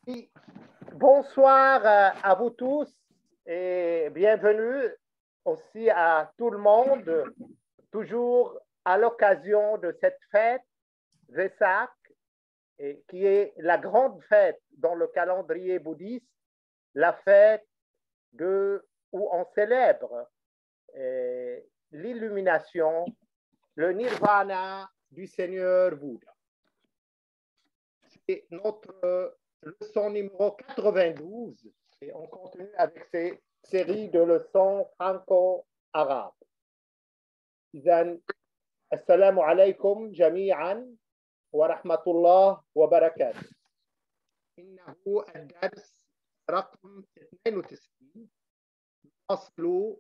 Oui. Bonsoir à vous tous et bienvenue aussi à tout le monde, toujours à l'occasion de cette fête, Vesak, qui est la grande fête dans le calendrier bouddhiste, la fête où on célèbre l'illumination, le nirvana du Seigneur Bouddha. C'est notre leçon numéro 92 et on continue avec ces séries de leçons franco-arabes. إذن السلام عليكم جميعا ورحمة الله وبركاته. إنه الدرس رقم 92 نواصل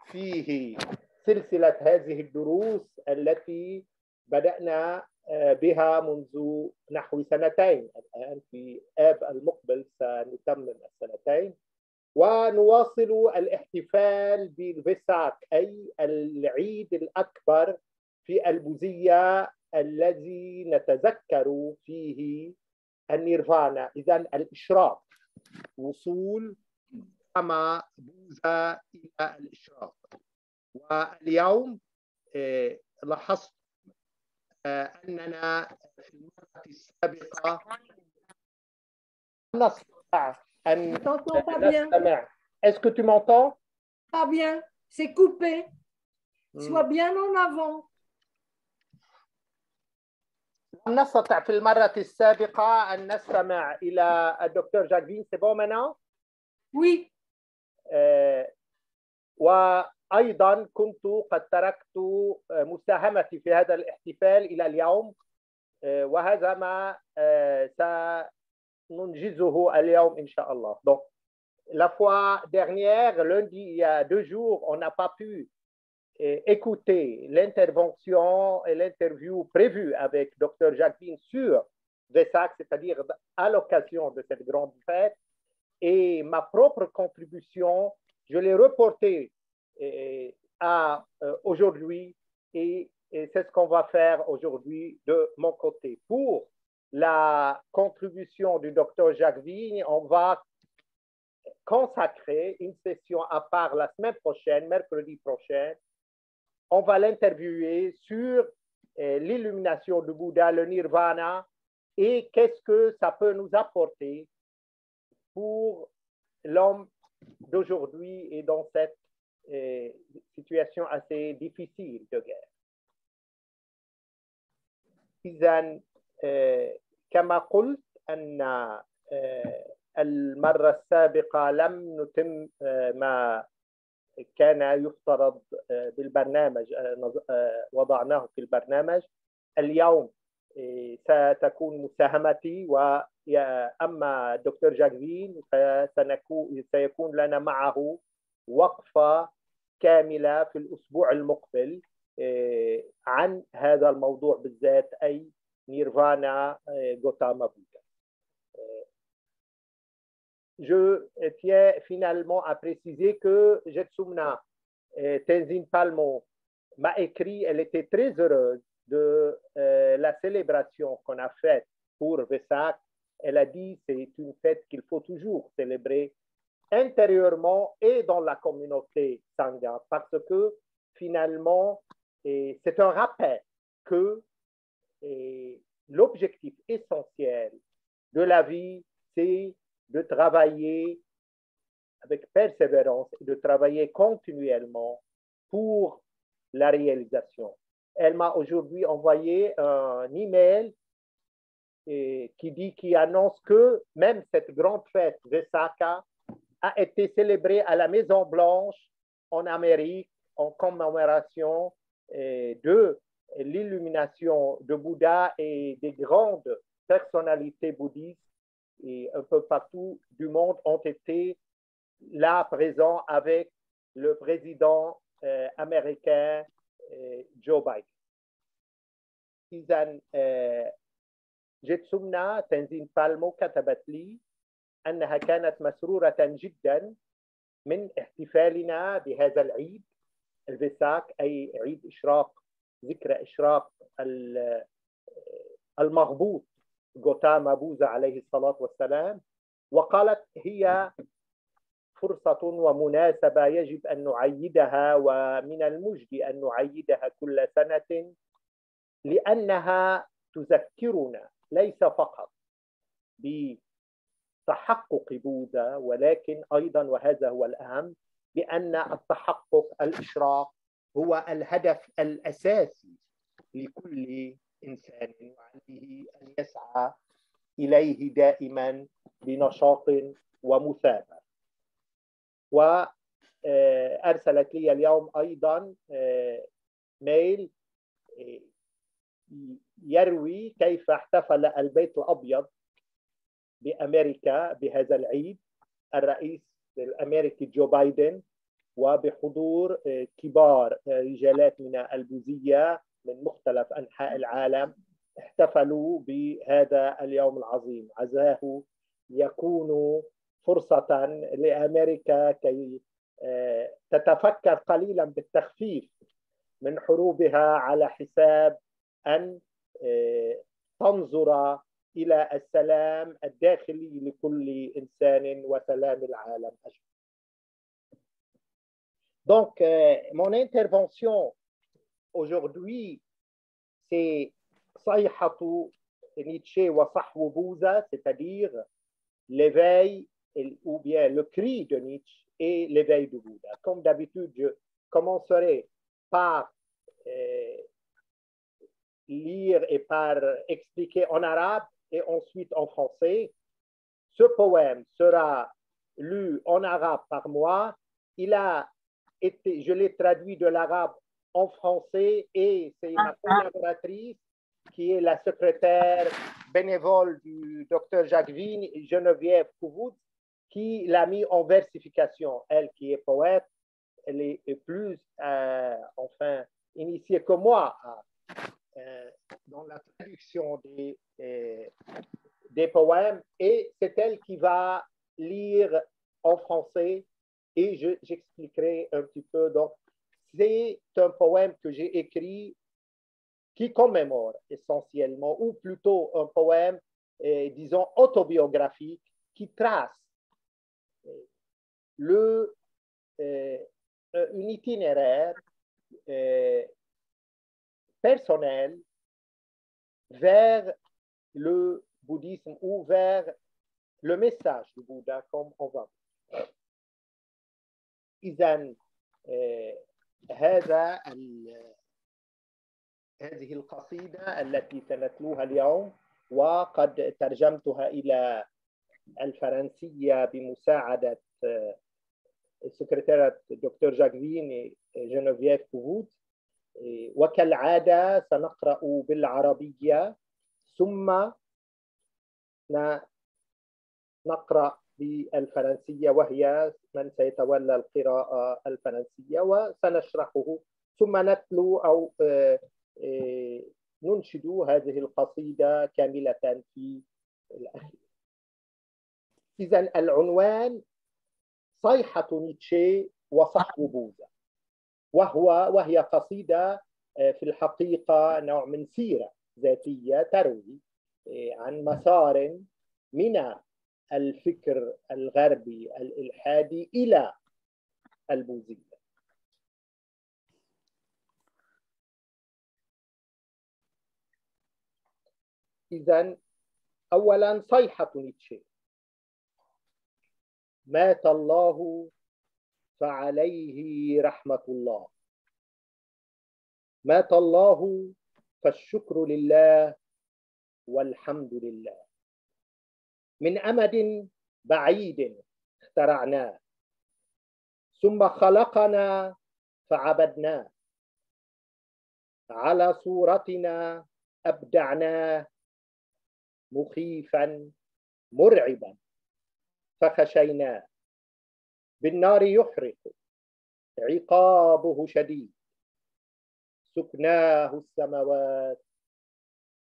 فيه سلسلة هذه الدروس التي بدأنا بها منذ نحو سنتين. الآن في آب المقبل سنتمم السنتين ونواصل الاحتفال بالفيساك أي العيد الأكبر في البوذية الذي نتذكر فيه النيرفانا، إذن الإشراق، وصول كما بوذا إلى الإشراق. واليوم لاحظت أننا في المرة السابقة نستطيع أن نستمع. Est-ce que tu m'entends? Pas bien, c'est coupé. Sois bien en avant. نستطيع في المرة السابقة أن نستمع إلى الدكتور جاكفين. C'est bon maintenant? Oui. وأيضا كنت قد تركت مساهمتي في هذا الاحتفال إلى اليوم، وهذا ما سننجزه اليوم إن شاء الله. Donc, la fois dernière, lundi, il y a 2 jours, on n'a pas pu écouter l'intervention et l'interview prévue avec Dr. Jacqueline sur Vesak, c'est-à-dire à l'occasion de cette grande fête. Et ma propre contribution, je l'ai reportée à aujourd'hui et c'est ce qu'on va faire aujourd'hui de mon côté. Pour la contribution du Dr. Jacques Vigne, on va consacrer une session à part la semaine prochaine, mercredi prochain. On va l'interviewer sur l'illumination du Bouddha, le nirvana, et qu'est-ce que ça peut nous apporter pour l'homme d'aujourd'hui et dans cette situation assez difficile de guerre. إذن كما قلت أن المرة السابقة لم نتم ما كان يفترض بالبرنامج، وضعناه في البرنامج. اليوم ستكون مساهمتي أما الدكتور جاكفين سيكون لنا معه وقفة كاملة في الأسبوع المقبل عن هذا الموضوع بالذات، أي نيرفانا غوتاما بودا. Je tiens finalement à préciser que Jetsumna Tenzin Palmo m'a écrit, elle était très heureuse de la célébration qu'on a faite pour Vesak. Elle a dit que c'est une fête qu'il faut toujours célébrer intérieurement et dans la communauté Sangha, parce que finalement, c'est un rappel que l'objectif essentiel de la vie, c'est de travailler avec persévérance et de travailler continuellement pour la réalisation. Elle m'a aujourd'hui envoyé un email qui annonce que même cette grande fête Vesaka a été célébrée à la Maison Blanche en Amérique en commémoration de l'illumination de Bouddha et des grandes personnalités bouddhistes et un peu partout du monde ont été là présents avec le président américain Joe Biden. إذن جيتسومنا تنزين بالمو كتبت لي أنها كانت مسرورة جدا من احتفالنا بهذا العيد الفيساك، أي عيد إشراق، ذكرى إشراق المغبوط غوتاما بوذا عليه الصلاة والسلام. وقالت هي فرصة ومناسبة يجب أن نعيدها، ومن المجد أن نعيدها كل سنة، لأنها تذكرنا ليس فقط بتحقق بوذا، ولكن أيضا، وهذا هو الأهم، بأن التحقق الإشراق هو الهدف الأساسي لكل إنسان، وعليه أن يسعى إليه دائما بنشاط ومثابرة. وأرسلت لي اليوم أيضا ميل يروي كيف احتفل البيت الأبيض بأمريكا بهذا العيد، الرئيس الأمريكي جو بايدن وبحضور كبار رجالات من البوذية من مختلف أنحاء العالم، احتفلوا بهذا اليوم العظيم. عزاه يكون فرصة لأمريكا كي تتفكر قليلا بالتخفيف من حروبها على حساب أن تنظر إلى السلام الداخلي لكل إنسان وسلام العالم أجمع. Donc, mon intervention aujourd'hui, c'est Sayhatu Nietzsche wa Sahwu Bouza, c'est-à-dire l'éveil ou bien le cri de Nietzsche et l'éveil de Bouddha. Comme d'habitude, je commencerai par lire et par expliquer en arabe et ensuite en français. Ce poème sera lu en arabe par moi. Je l'ai traduit de l'arabe en français et c'est ma collaboratrice qui est la secrétaire bénévole du docteur Jacques Vigne, Geneviève Kouvoud, qui l'a mis en versification. Elle qui est poète, elle est plus initiée que moi dans la traduction des poèmes, et c'est elle qui va lire en français et j'expliquerai un petit peu. Donc, c'est un poème que j'ai écrit qui commémore essentiellement, ou plutôt un poème, disons, autobiographique, qui trace un itinéraire personnel vers le bouddhisme ou vers le message du Bouddha, comme on va. إذن هذه القصيدة التي سنتلوها اليوم، وقد ترجمتها إلى الفرنسية بمساعدة السكرتيرة الدكتور جاك فين جينيفييف كوفود. وكالعادة سنقرأ بالعربية ثم نقرأ بالفرنسية، وهي من سيتولى القراءة الفرنسية، وسنشرحه ثم نتلو أو ننشد هذه القصيدة كاملة في الأخير. إذن العنوان صيحة نيتشه وصحو بوذا، وهي قصيدة في الحقيقة نوع من سيرة ذاتية تروي عن مسار من الفكر الغربي الإلحادي إلى البوذية. إذن أولا صيحة نيتشه. مات الله فعليه رحمة الله، مات الله فالشكر لله والحمد لله. من أمد بعيد اخترعناه، ثم خلقنا فعبدناه، على صورتنا أبدعناه، مخيفا مرعبا فخشيناه. بالنار يحرق عقابه شديد، سكناه السماوات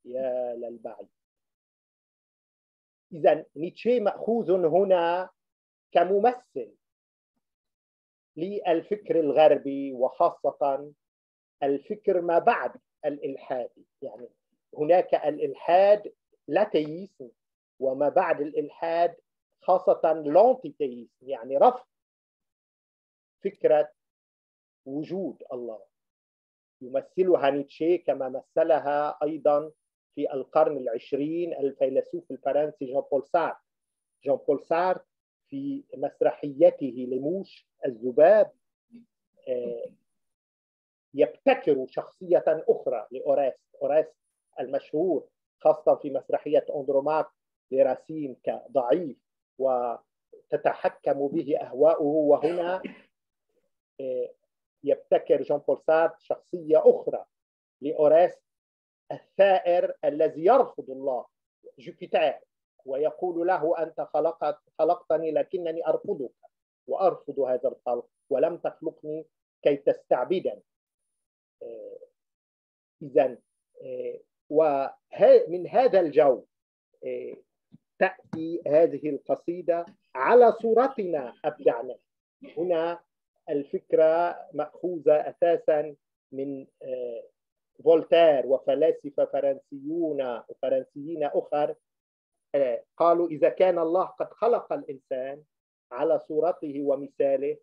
يا للبعيد. إذن نيتشه مأخوذ هنا كممثل للفكر الغربي، وخاصة الفكر ما بعد الإلحاد. يعني هناك الإلحاد لاتيسم، وما بعد الإلحاد خاصة الانتيتيزم، يعني رفض فكرة وجود الله، يمثلها نيتشه كما مثلها أيضا في القرن العشرين الفيلسوف الفرنسي جان بول سارتر. جان بول سارتر في مسرحيته لموش الذباب يبتكر شخصية أخرى لأورست، أورست المشهور خاصة في مسرحية أندروماك لراسين كضعيف وتتحكم به أهواؤه. وهنا يبتكر جان بول سارتر شخصية أخرى لأورست الثائر الذي يرفض الله، جوبيتر، ويقول له أنت خلقتني لكنني أرفضك وأرفض هذا الخلق، ولم تخلقني كي تستعبدني. إذن ومن هذا الجو تأتي هذه القصيدة على صورتنا أبدعنا. هنا الفكرة مأخوذة أساسا من فولتير وفلاسفة فرنسيين أخر قالوا إذا كان الله قد خلق الإنسان على صورته ومثاله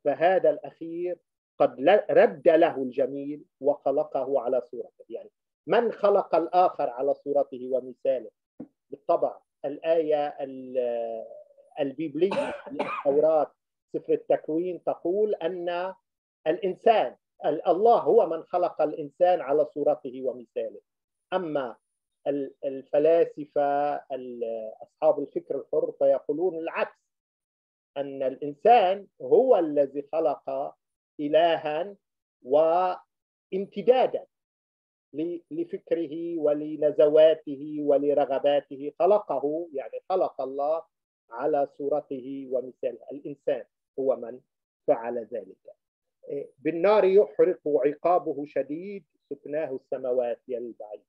فهذا الأخير قد رد له الجميل وخلقه على صورته. يعني من خلق الآخر على صورته ومثاله؟ بالطبع الآية البيبلية التوراة سفر التكوين تقول أن الإنسان الله هو من خلق الإنسان على صورته ومثاله. أما الفلاسفة أصحاب الفكر الحر فيقولون العكس، أن الإنسان هو الذي خلق إلها وامتدادا لفكره ولنزواته ولرغباته، خلقه يعني خلق الله على صورته ومثاله. الإنسان هو من فعل ذلك. بالنار يحرق عقابه شديد سكناه السماوات يا البعيد.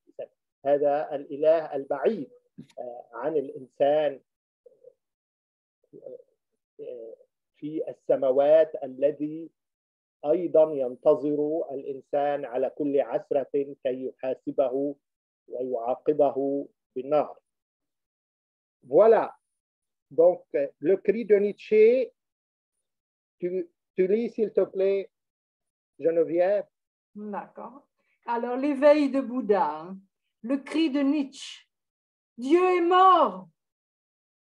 هذا الإله البعيد عن الإنسان في السماوات الذي أيضا ينتظر الإنسان على كل عسرة كي يحاسبه ويعاقبه بالنار. Voilà. Donc, le cri de Nietzsche, tu lis s'il te plaît, Geneviève. D'accord. Alors, l'éveil de Bouddha, hein. Le cri de Nietzsche. Dieu est mort.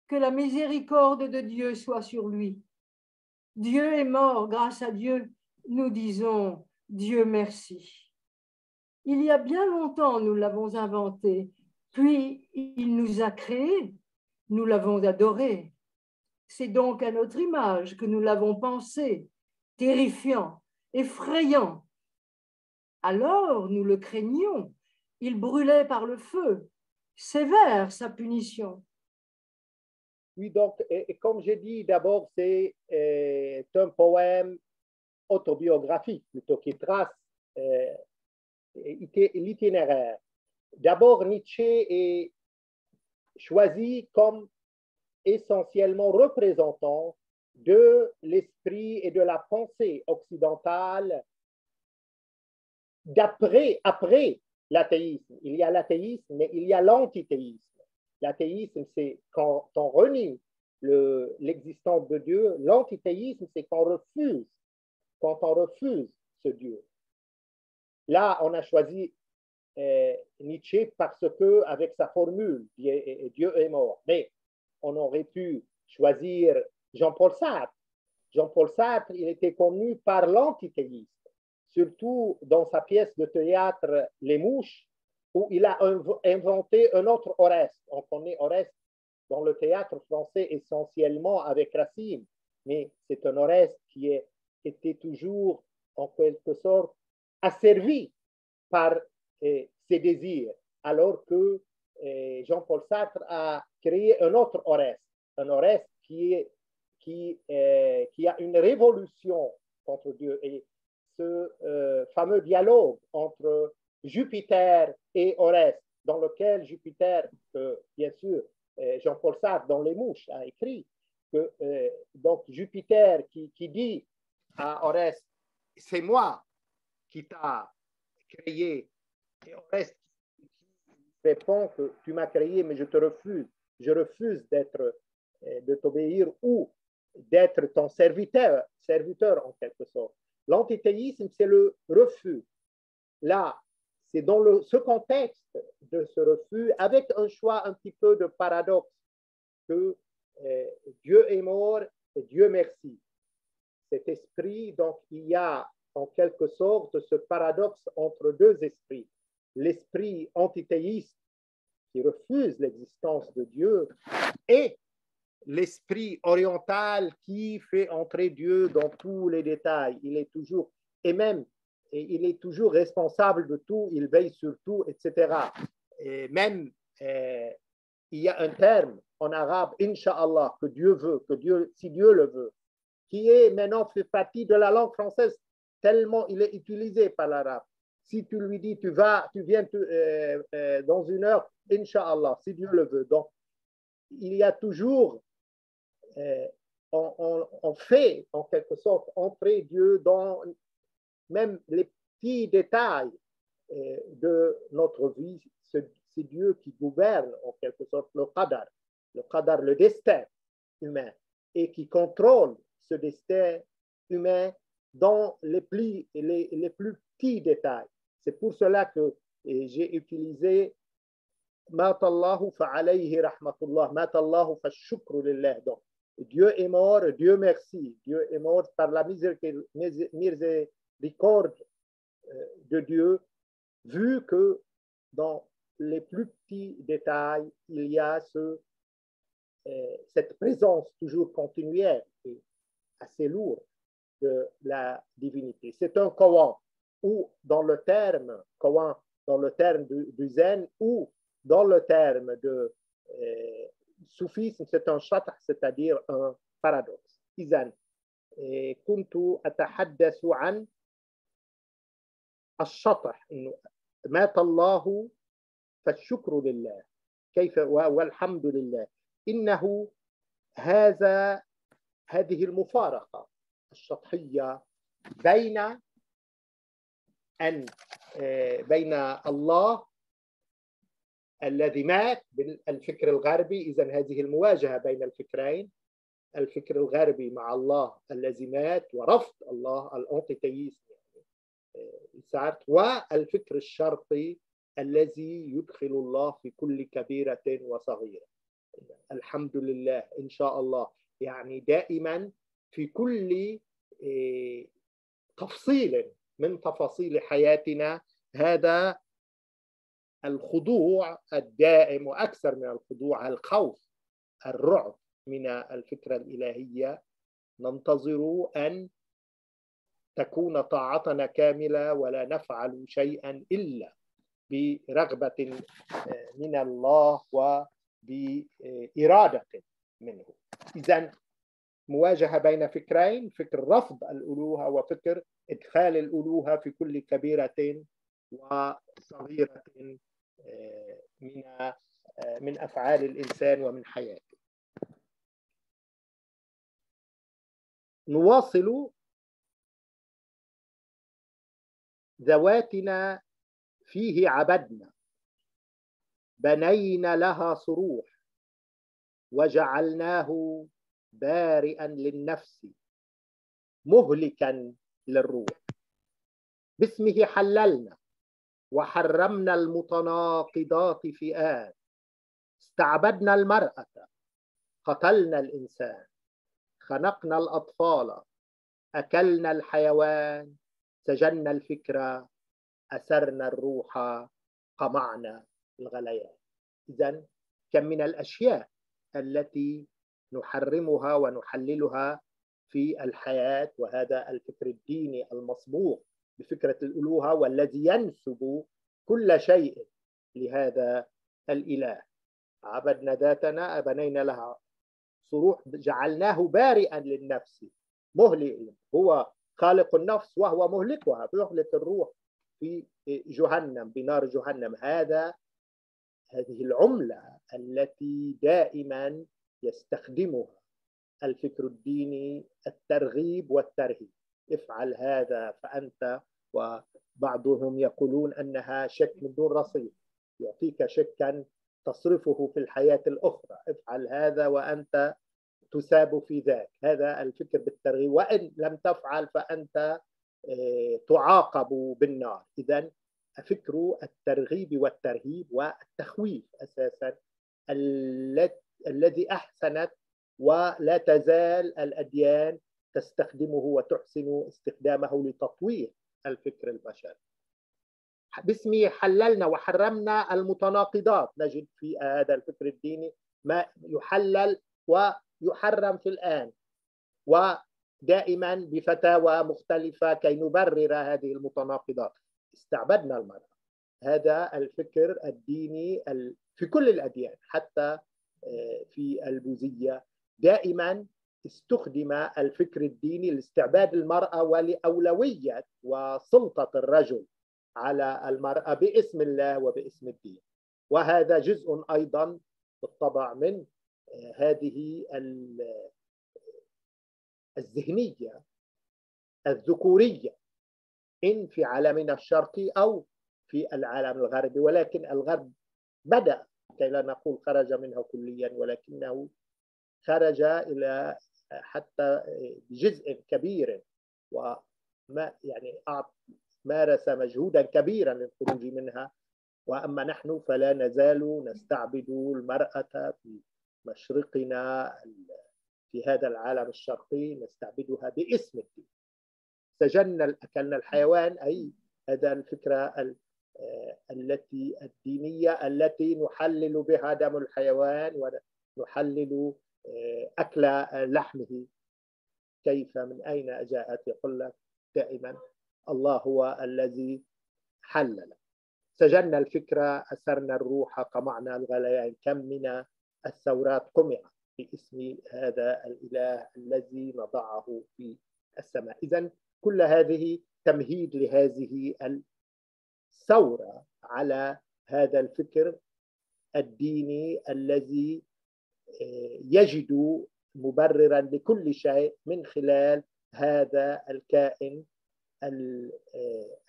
Que la miséricorde de Dieu soit sur lui. Dieu est mort. Grâce à Dieu, nous disons Dieu merci. Il y a bien longtemps, nous l'avons inventé. Puis, il nous a créés. Nous l'avons adoré. C'est donc à notre image que nous l'avons pensé, terrifiant, effrayant. Alors, nous le craignions. Il brûlait par le feu. Sévère sa punition. Oui, donc, et comme j'ai dit, d'abord, c'est un poème autobiographique, plutôt qui trace l'itinéraire. D'abord, Nietzsche est choisi comme essentiellement représentant de l'esprit et de la pensée occidentale après l'athéisme. Il y a l'athéisme, mais il y a l'antithéisme. L'athéisme, c'est quand on renie l'existence de Dieu. L'antithéisme, c'est quand on refuse ce Dieu. Là, on a choisi Nietzsche parce que, avec sa formule, Dieu est mort. Mais on aurait pu choisir Jean-Paul Sartre. Jean-Paul Sartre, il était connu par l'antithéisme, surtout dans sa pièce de théâtre Les Mouches, où il a inventé un autre Oreste. On connaît Oreste dans le théâtre français essentiellement avec Racine, mais c'est un Oreste qui était toujours, en quelque sorte, asservi par ses désirs, alors que Jean-Paul Sartre a créé un autre Oreste, un Oreste qui a une révolution contre Dieu. Et ce fameux dialogue entre Jupiter et Oreste, dans lequel Jupiter, bien sûr, Jean-Paul Sartre, dans Les Mouches, a écrit que donc Jupiter qui dit à Oreste, c'est moi qui t'a créé, et Oreste répond que tu m'as créé, mais je te refuse. Je refuse d'être de t'obéir ou d'être ton serviteur en quelque sorte. L'antithéisme, c'est le refus. Là, c'est dans ce contexte de ce refus, avec un choix un petit peu de paradoxe, que Dieu est mort et Dieu merci. Cet esprit, donc il y a en quelque sorte ce paradoxe entre deux esprits. L'esprit antithéiste qui refuse l'existence de Dieu et l'esprit oriental qui fait entrer Dieu dans tous les détails. Il est toujours, et même, il est toujours responsable de tout, il veille sur tout, etc. Et même, il y a un terme en arabe, Inch'Allah, que Dieu veut, si Dieu le veut, qui est maintenant fait partie de la langue française, tellement il est utilisé par l'arabe. Si tu lui dis, tu viens dans une heure, Inch'Allah, si Dieu le veut. Donc, il y a toujours, on fait en quelque sorte entrer Dieu dans même les petits détails de notre vie. C'est Dieu qui gouverne en quelque sorte le qadar, le destin humain, et qui contrôle ce destin humain dans les plus petits détails. C'est pour cela que j'ai utilisé Matallahu fa'alayhi rahmatullah, Matallahu fa'shukru lillah. Donc, Dieu est mort, Dieu merci. Dieu est mort par la miséricorde de Dieu, vu que dans les plus petits détails, il y a cette présence toujours continuelle et assez lourde de la divinité. C'est un koan, ou dans le terme koan, dans le terme du zen, ou dans le terme de soufisme, c'est un shatah, c'est-à-dire un paradoxe. إذن كنت أتحدث عن الشطح، إنه مات الله فالشكر لله، كيف والحمد لله. إنه هذه المفارقة الشطحية بين الله الذي مات بالفكر الغربي. إذن هذه المواجهة بين الفكرين، الفكر الغربي مع الله الذي مات ورفض الله الأنتيتيست والفكر الشرقي الذي يدخل الله في كل كبيرة وصغيرة. الحمد لله إن شاء الله، يعني دائما في كل تفصيل من تفاصيل حياتنا هذا الخضوع الدائم، وأكثر من الخضوع الخوف الرعب من الفكرة الإلهية. ننتظر أن تكون طاعتنا كاملة ولا نفعل شيئا إلا برغبة من الله وبإرادة منه. إذن مواجهة بين فكرين، فكر رفض الألوهة وفكر إدخال الألوهة في كل كبيرة وصغيرة من أفعال الإنسان ومن حياته. نواصل ذواتنا فيه عبدنا، بنينا لها صروح وجعلناه بارئا للنفس مهلكا للروح. باسمه حللنا وحرمنا المتناقضات فئات، استعبدنا المرأة، قتلنا الإنسان، خنقنا الأطفال، أكلنا الحيوان، سجنا الفكرة، أسرنا الروح، قمعنا الغليان. إذن كم من الأشياء التي نحرمها ونحللها في الحياة، وهذا الفكر الديني المصبوغ بفكرة الألوهة والذي ينسب كل شيء لهذا الإله. عبدنا ذاتنا، بنينا لها صروح، جعلناه بارئا للنفس مهلك، هو خالق النفس وهو مهلكها، بيهلك الروح في جهنم، بنار جهنم. هذه العملة التي دائما يستخدمها الفكر الديني، الترغيب والترهيب. افعل هذا فأنت، وبعضهم يقولون أنها شك من دون رصيد، يعطيك شكا تصرفه في الحياة الأخرى. افعل هذا وأنت تساب في ذاك. هذا الفكر بالترغيب، وإن لم تفعل فأنت تعاقب بالنار. إذن فكر الترغيب والترهيب والتخويف أساسا الذي أحسنت ولا تزال الأديان تستخدمه وتحسن استخدامه لتطوير الفكر البشري. باسمه حللنا وحرمنا المتناقضات. نجد في هذا الفكر الديني ما يحلل ويحرم في الآن، ودائما بفتاوى مختلفة كي نبرر هذه المتناقضات. استعبدنا المرأة. هذا الفكر الديني في كل الأديان، حتى في البوذية دائما استخدم الفكر الديني لاستعباد المرأة ولأولوية وسلطة الرجل على المرأة باسم الله وباسم الدين. وهذا جزء أيضا بالطبع من هذه الذهنية الذكورية إن في عالمنا الشرقي أو في العالم الغربي. ولكن الغرب بدأ، كي لا نقول خرج منه كليا، ولكنه خرج إلى حتى بجزء كبير، وما يعني مارس مجهودا كبيرا للخروج منها. وأما نحن فلا نزال نستعبد المرأة في مشرقنا في هذا العالم الشرقي، نستعبدها باسم الدين. سجن أكلنا الحيوان، أي هذا الفكرة الدينية التي نحلل بها دم الحيوان ونحلل أكل لحمه. كيف من أين جاءت؟ يقول لك دائما الله هو الذي حلل. سجلنا الفكرة، أسرنا الروح، قمعنا الغليان. كم من الثورات قمعت باسم هذا الإله الذي نضعه في السماء. إذن كل هذه تمهيد لهذه الثورة على هذا الفكر الديني الذي يجد مبررا لكل شيء من خلال هذا الكائن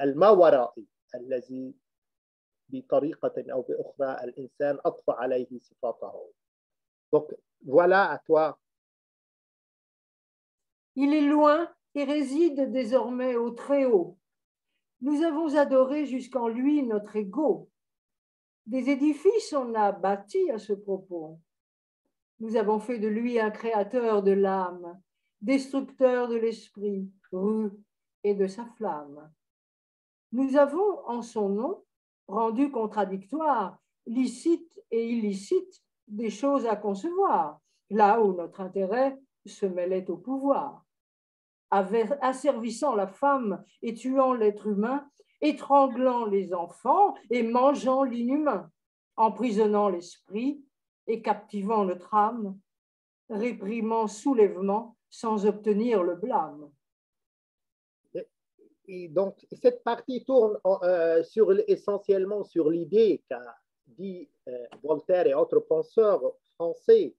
الماورائي الذي بطريقة أو بأخرى الإنسان أضفى عليه صفاته. Donc, voilà à toi. Il est loin et réside désormais au Très-Haut. Nous avons adoré jusqu'en lui notre ego. Des édifices on a bâti à ce propos. Nous avons fait de lui un créateur de l'âme, destructeur de l'esprit, rue et de sa flamme. Nous avons en son nom rendu contradictoire, licite et illicite des choses à concevoir, là où notre intérêt se mêlait au pouvoir. Asservissant la femme et tuant l'être humain, étranglant les enfants et mangeant l'inhumain, emprisonnant l'esprit et captivant notre âme, réprimant soulèvement sans obtenir le blâme. Et donc, cette partie tourne essentiellement sur l'idée qu'a dit Voltaire et autres penseurs français,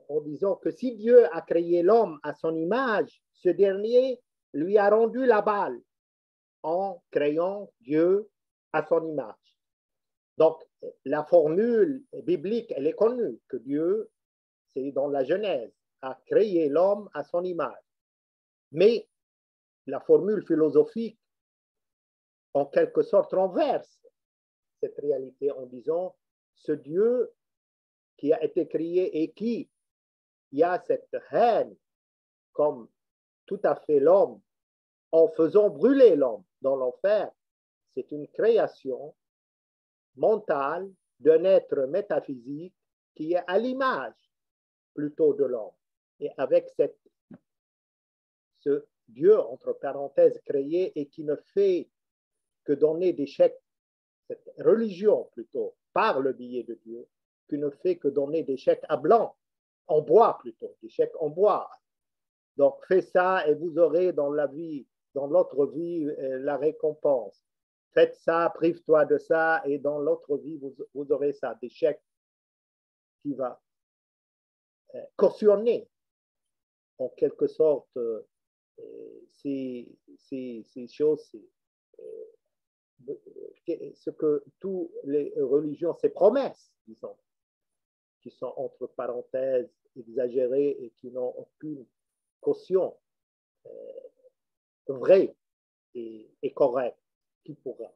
en disant que si Dieu a créé l'homme à son image, ce dernier lui a rendu la balle en créant Dieu à son image. Donc, la formule biblique, elle est connue, que Dieu, c'est dans la Genèse, a créé l'homme à son image. Mais la formule philosophique, en quelque sorte, renverse cette réalité en disant ce Dieu qui a été créé et qui a cette haine comme tout à fait l'homme, en faisant brûler l'homme dans l'enfer, c'est une création mentale d'un être métaphysique qui est à l'image plutôt de l'homme. Et avec ce Dieu, entre parenthèses, créé et qui ne fait que donner des chèques, cette religion plutôt, par le biais de Dieu, qui ne fait que donner des chèques à blanc, en bois plutôt, des chèques en bois. Donc, fais ça et vous aurez dans la vie, dans l'autre vie, la récompense. Faites ça, prive-toi de ça et dans l'autre vie, vous aurez ça, des chèques qui va cautionner en quelque sorte ces choses, ce que toutes les religions, ces promesses, disons, qui sont entre parenthèses exagérées et qui n'ont aucune caution vraie et correcte. Qui pourra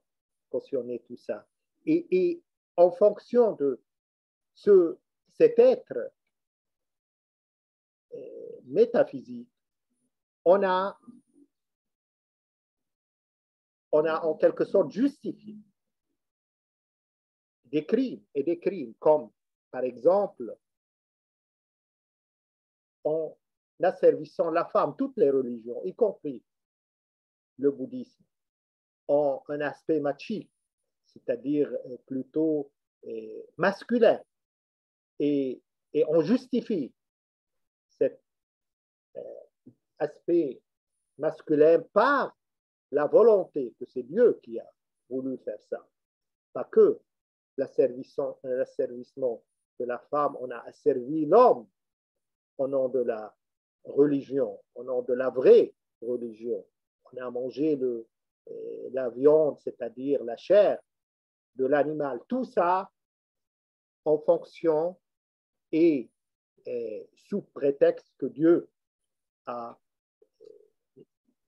cautionner tout ça? Et en fonction de cet être métaphysique, on a en quelque sorte justifié des crimes, comme par exemple en asservissant la femme, toutes les religions, y compris le bouddhisme, ont un aspect machiste, c'est-à-dire plutôt masculin, et on justifie cet aspect masculin par la volonté que c'est Dieu qui a voulu faire ça. Pas que l'asservissement de la femme, on a asservi l'homme au nom de la religion, au nom de la vraie religion. On a mangé la viande, c'est-à-dire la chair de l'animal. Tout ça en fonction et sous prétexte que Dieu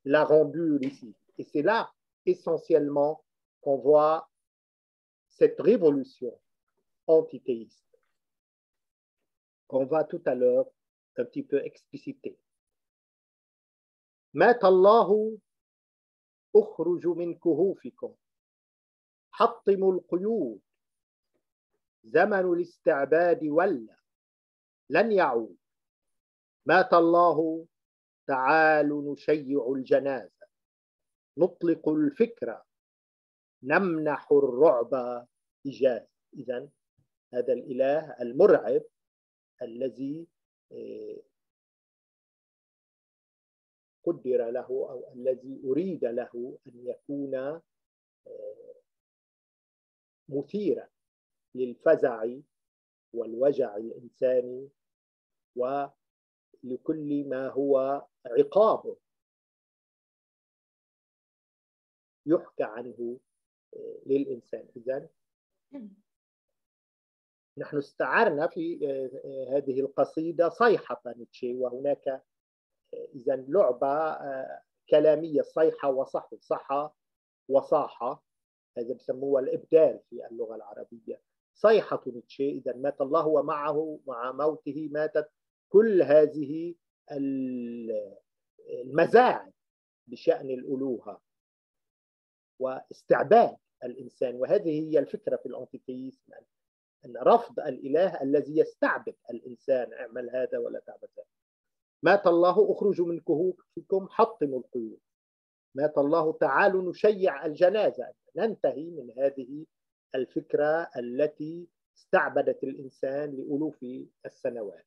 l'a rendu licite. Et c'est là essentiellement qu'on voit cette révolution antithéiste qu'on va tout à l'heure un petit peu expliciter. مات الله أخرج من كهوفكم حطموا القيود زمن الاستعباد ولى لن يعود مات الله تعالوا نشيع الجنازة نطلق الفكرة نمنح الرعب إجازة. إذن هذا الإله المرعب الذي قدر له أو الذي أريد له أن يكون مثيرا للفزع والوجع الإنساني ولكل ما هو عقاب يحكى عنه للإنسان. إذن نحن استعرنا في هذه القصيدة صيحة نيتشه، وهناك إذا لعبة كلامية، صيحة وصح، صحة وصاحة، هذا بسموه الإبدال في اللغة العربية. صيحة نيتشه، إذا مات الله ومعه مع موته ماتت كل هذه المزاعم بشأن الألوهة واستعباد الإنسان. وهذه هي الفكرة في الأنتيثيزم، أن رفض الإله الذي يستعبد الإنسان، اعمل هذا ولا تعمل هذا. مات الله اخرجوا من كهوفكم حطموا القيود مات الله تعالوا نشيع الجنازة. ننتهي من هذه الفكرة التي استعبدت الإنسان لألوف السنوات.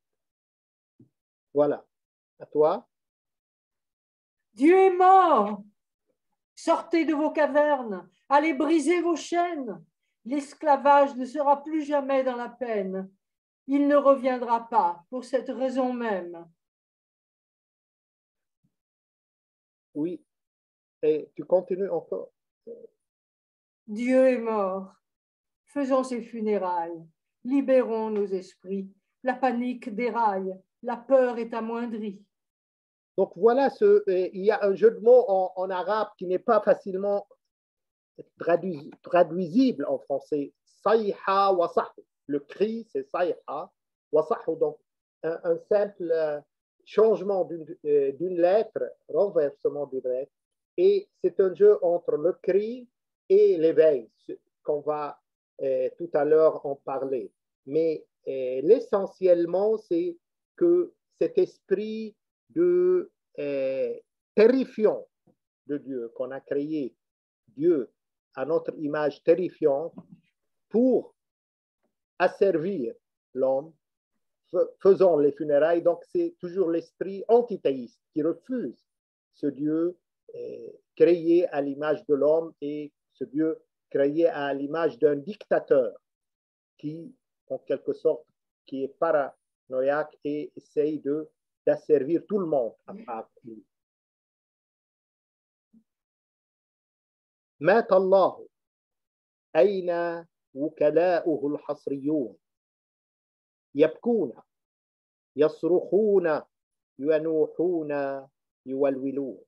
Voilà. À toi. Dieu est mort. Sortez de vos cavernes. Allez briser vos chaînes. L'esclavage ne sera plus jamais dans la peine. Il ne reviendra pas pour cette raison même. Oui. Et tu continues encore. Dieu est mort. Faisons ses funérailles. Libérons nos esprits. La panique déraille. La peur est amoindrie. Donc voilà, il y a un jeu de mots en arabe qui n'est pas facilement traduisible en français. Sayha wa sahu. Le cri, c'est sayha wa sahu. Donc un simple changement d'une lettre, renversement d'une lettre. Et c'est un jeu entre le cri et l'éveil, qu'on va tout à l'heure en parler. Mais l'essentiellement, c'est que cet esprit terrifiant de Dieu, qu'on a créé, Dieu à notre image terrifiante, pour asservir l'homme, faisons les funérailles. Donc c'est toujours l'esprit antithéiste qui refuse ce Dieu créé à l'image de l'homme et ce Dieu créé à l'image d'un dictateur qui, en quelque sorte, qui est paranoïaque et essaye d'asservir tout le monde à part lui. مات الله أين وكلاؤه الحصريون يبكون يصرخون ينوحون يولولون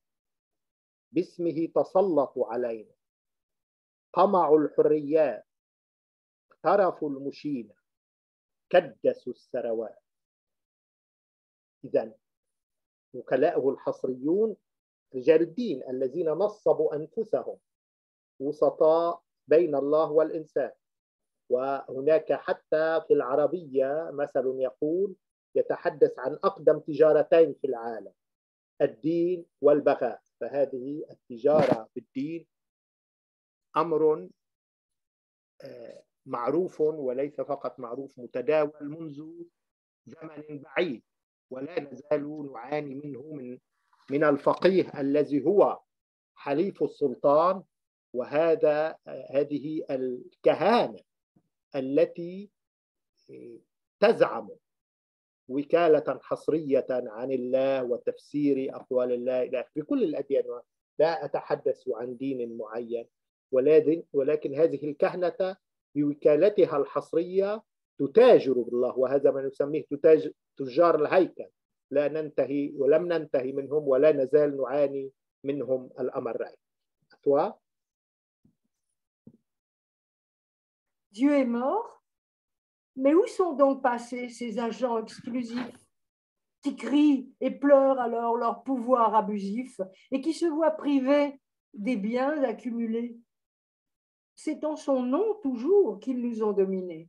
باسمه تسلطوا علينا قمعوا الحريات اقترفوا المشينة كدسوا الثروات. إذن وكلاءه الحصريون رجال الدين الذين نصبوا أنفسهم وسطاء بين الله والإنسان. وهناك حتى في العربية مثل يقول يتحدث عن أقدم تجارتين في العالم الدين والبغاء. فهذه التجارة بالدين أمر معروف، وليس فقط معروف، متداول منذ زمن بعيد، ولا نزال نعاني منه من الفقيه الذي هو حليف السلطان، هذه الكهانة التي تزعم وكالة حصرية عن الله وتفسير أقوال الله في كل الأديان. لا أتحدث عن دين معين، ولكن هذه الكهنة بوكالتها الحصرية تتاجر بالله، وهذا ما نسميه تجار الهيكل. لا ننتهي ولم ننتهي منهم ولا نزال نعاني منهم الأمرين. Dieu est mort, mais où sont donc passés ces agents exclusifs qui crient et pleurent alors leur pouvoir abusif et qui se voient privés des biens accumulés? C'est en son nom toujours qu'ils nous ont dominés.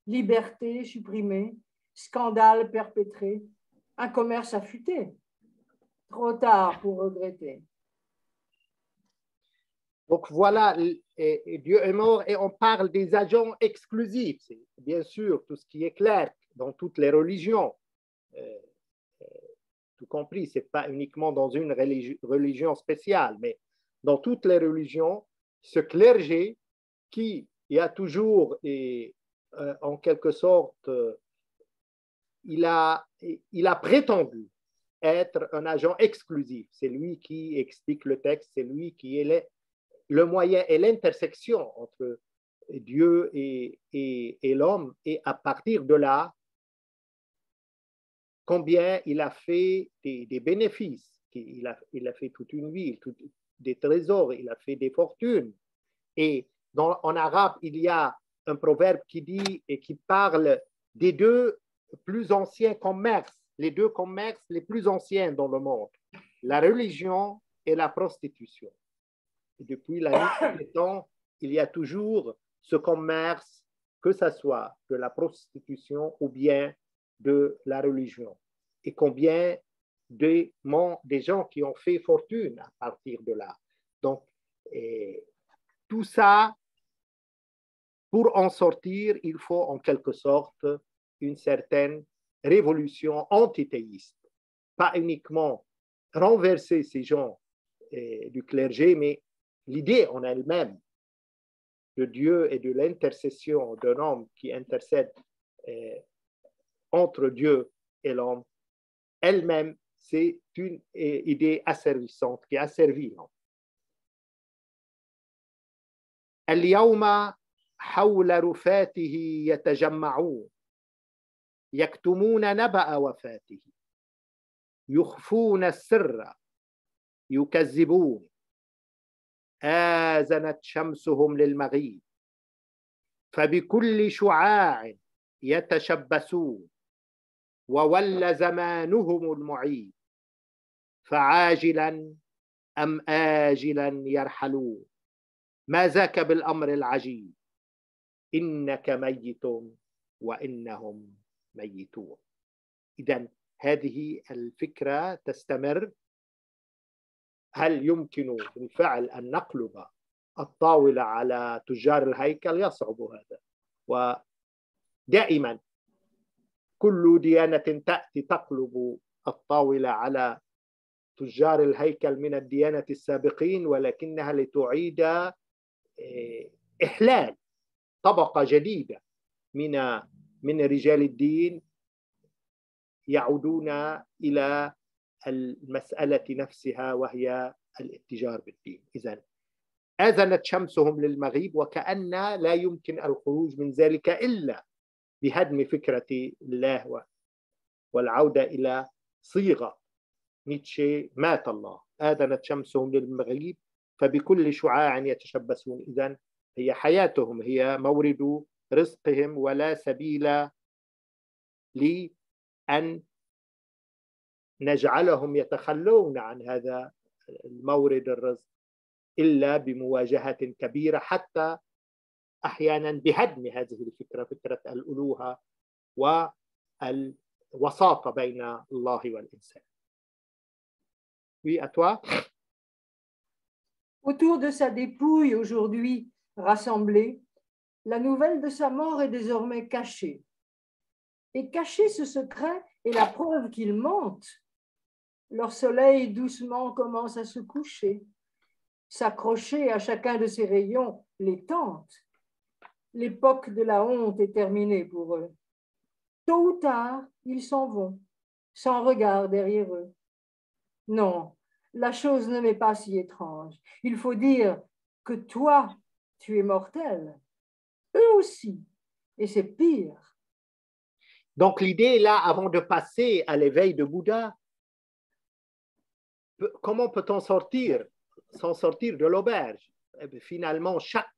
Liberté supprimée, scandale perpétré, un commerce affûté. Trop tard pour regretter. Donc voilà, Dieu est mort et on parle des agents exclusifs. C'est bien sûr tout ce qui est clair dans toutes les religions. Tout compris, ce n'est pas uniquement dans une religion spéciale, mais dans toutes les religions, ce clergé qui a toujours, en quelque sorte, il a prétendu être un agent exclusif. C'est lui qui explique le texte, c'est lui qui est le moyen et l'intersection entre Dieu et l'homme. Et à partir de là, combien il a fait des bénéfices, il a fait toute une vie, des trésors, il a fait des fortunes. Et en arabe, il y a un proverbe qui dit et qui parle des deux plus anciens commerces, les deux commerces les plus anciens dans le monde, la religion et la prostitution. Et depuis la nuit des temps, il y a toujours ce commerce, que ce soit de la prostitution ou bien de la religion. Et combien des gens qui ont fait fortune à partir de là. Donc, tout ça, pour en sortir, il faut en quelque sorte une certaine révolution antithéiste. Pas uniquement renverser ces gens du clergé, mais l'idée en elle-même de Dieu et de l'intercession d'un homme qui intercède entre Dieu et l'homme, elle-même, c'est une idée asservissante qui asservit l'homme. اليوم حول رفاته يتجمعون يكتمون نبأ وفاته يخفون السر يكذبون آذنت شمسهم للمغيب فبكل شعاع يتشبثون وولى زمانهم المعيب فعاجلا أم آجلا يرحلون ما ذاك بالأمر العجيب إنك ميت وإنهم ميتون. إذن هذه الفكرة تستمر. هل يمكن بالفعل أن نقلب الطاولة على تجار الهيكل؟ يصعب هذا. ودائما كل ديانة تأتي تقلب الطاولة على تجار الهيكل من الديانة السابقين، ولكنها لتعيد إحلال طبقة جديدة من رجال الدين يعودون إلى المسألة نفسها وهي الاتجار بالدين. إذن آذنت شمسهم للمغيب، وكأن لا يمكن الخروج من ذلك إلا بهدم فكرة الله والعودة إلى صيغة نيتشه مات الله آذنت شمسهم للمغيب فبكل شعاع يتشبثون. إذن هي حياتهم، هي مورد رزقهم، ولا سبيل لأن نجعلهم يتخلون عن هذا المورد الرزق إلا بمواجهة كبيرة، حتى أحيانا بهدم هذه الفكرة، فكرة الألوهة والوساطة بين الله والإنسان. Oui, à toi. Autour de sa dépouille aujourd'hui rassemblée, la nouvelle de sa mort est désormais cachée. Et cacher ce secret est la preuve qu'il monte. Leur soleil doucement commence à se coucher. S'accrocher à chacun de ses rayons les tente. L'époque de la honte est terminée pour eux. Tôt ou tard, ils s'en vont, sans regard derrière eux. Non, la chose ne m'est pas si étrange. Il faut dire que toi, tu es mortel. Eux aussi. Et c'est pire. Donc l'idée là, avant de passer à l'éveil de Bouddha, comment peut-on s'en sortir de l'auberge? Finalement, chaque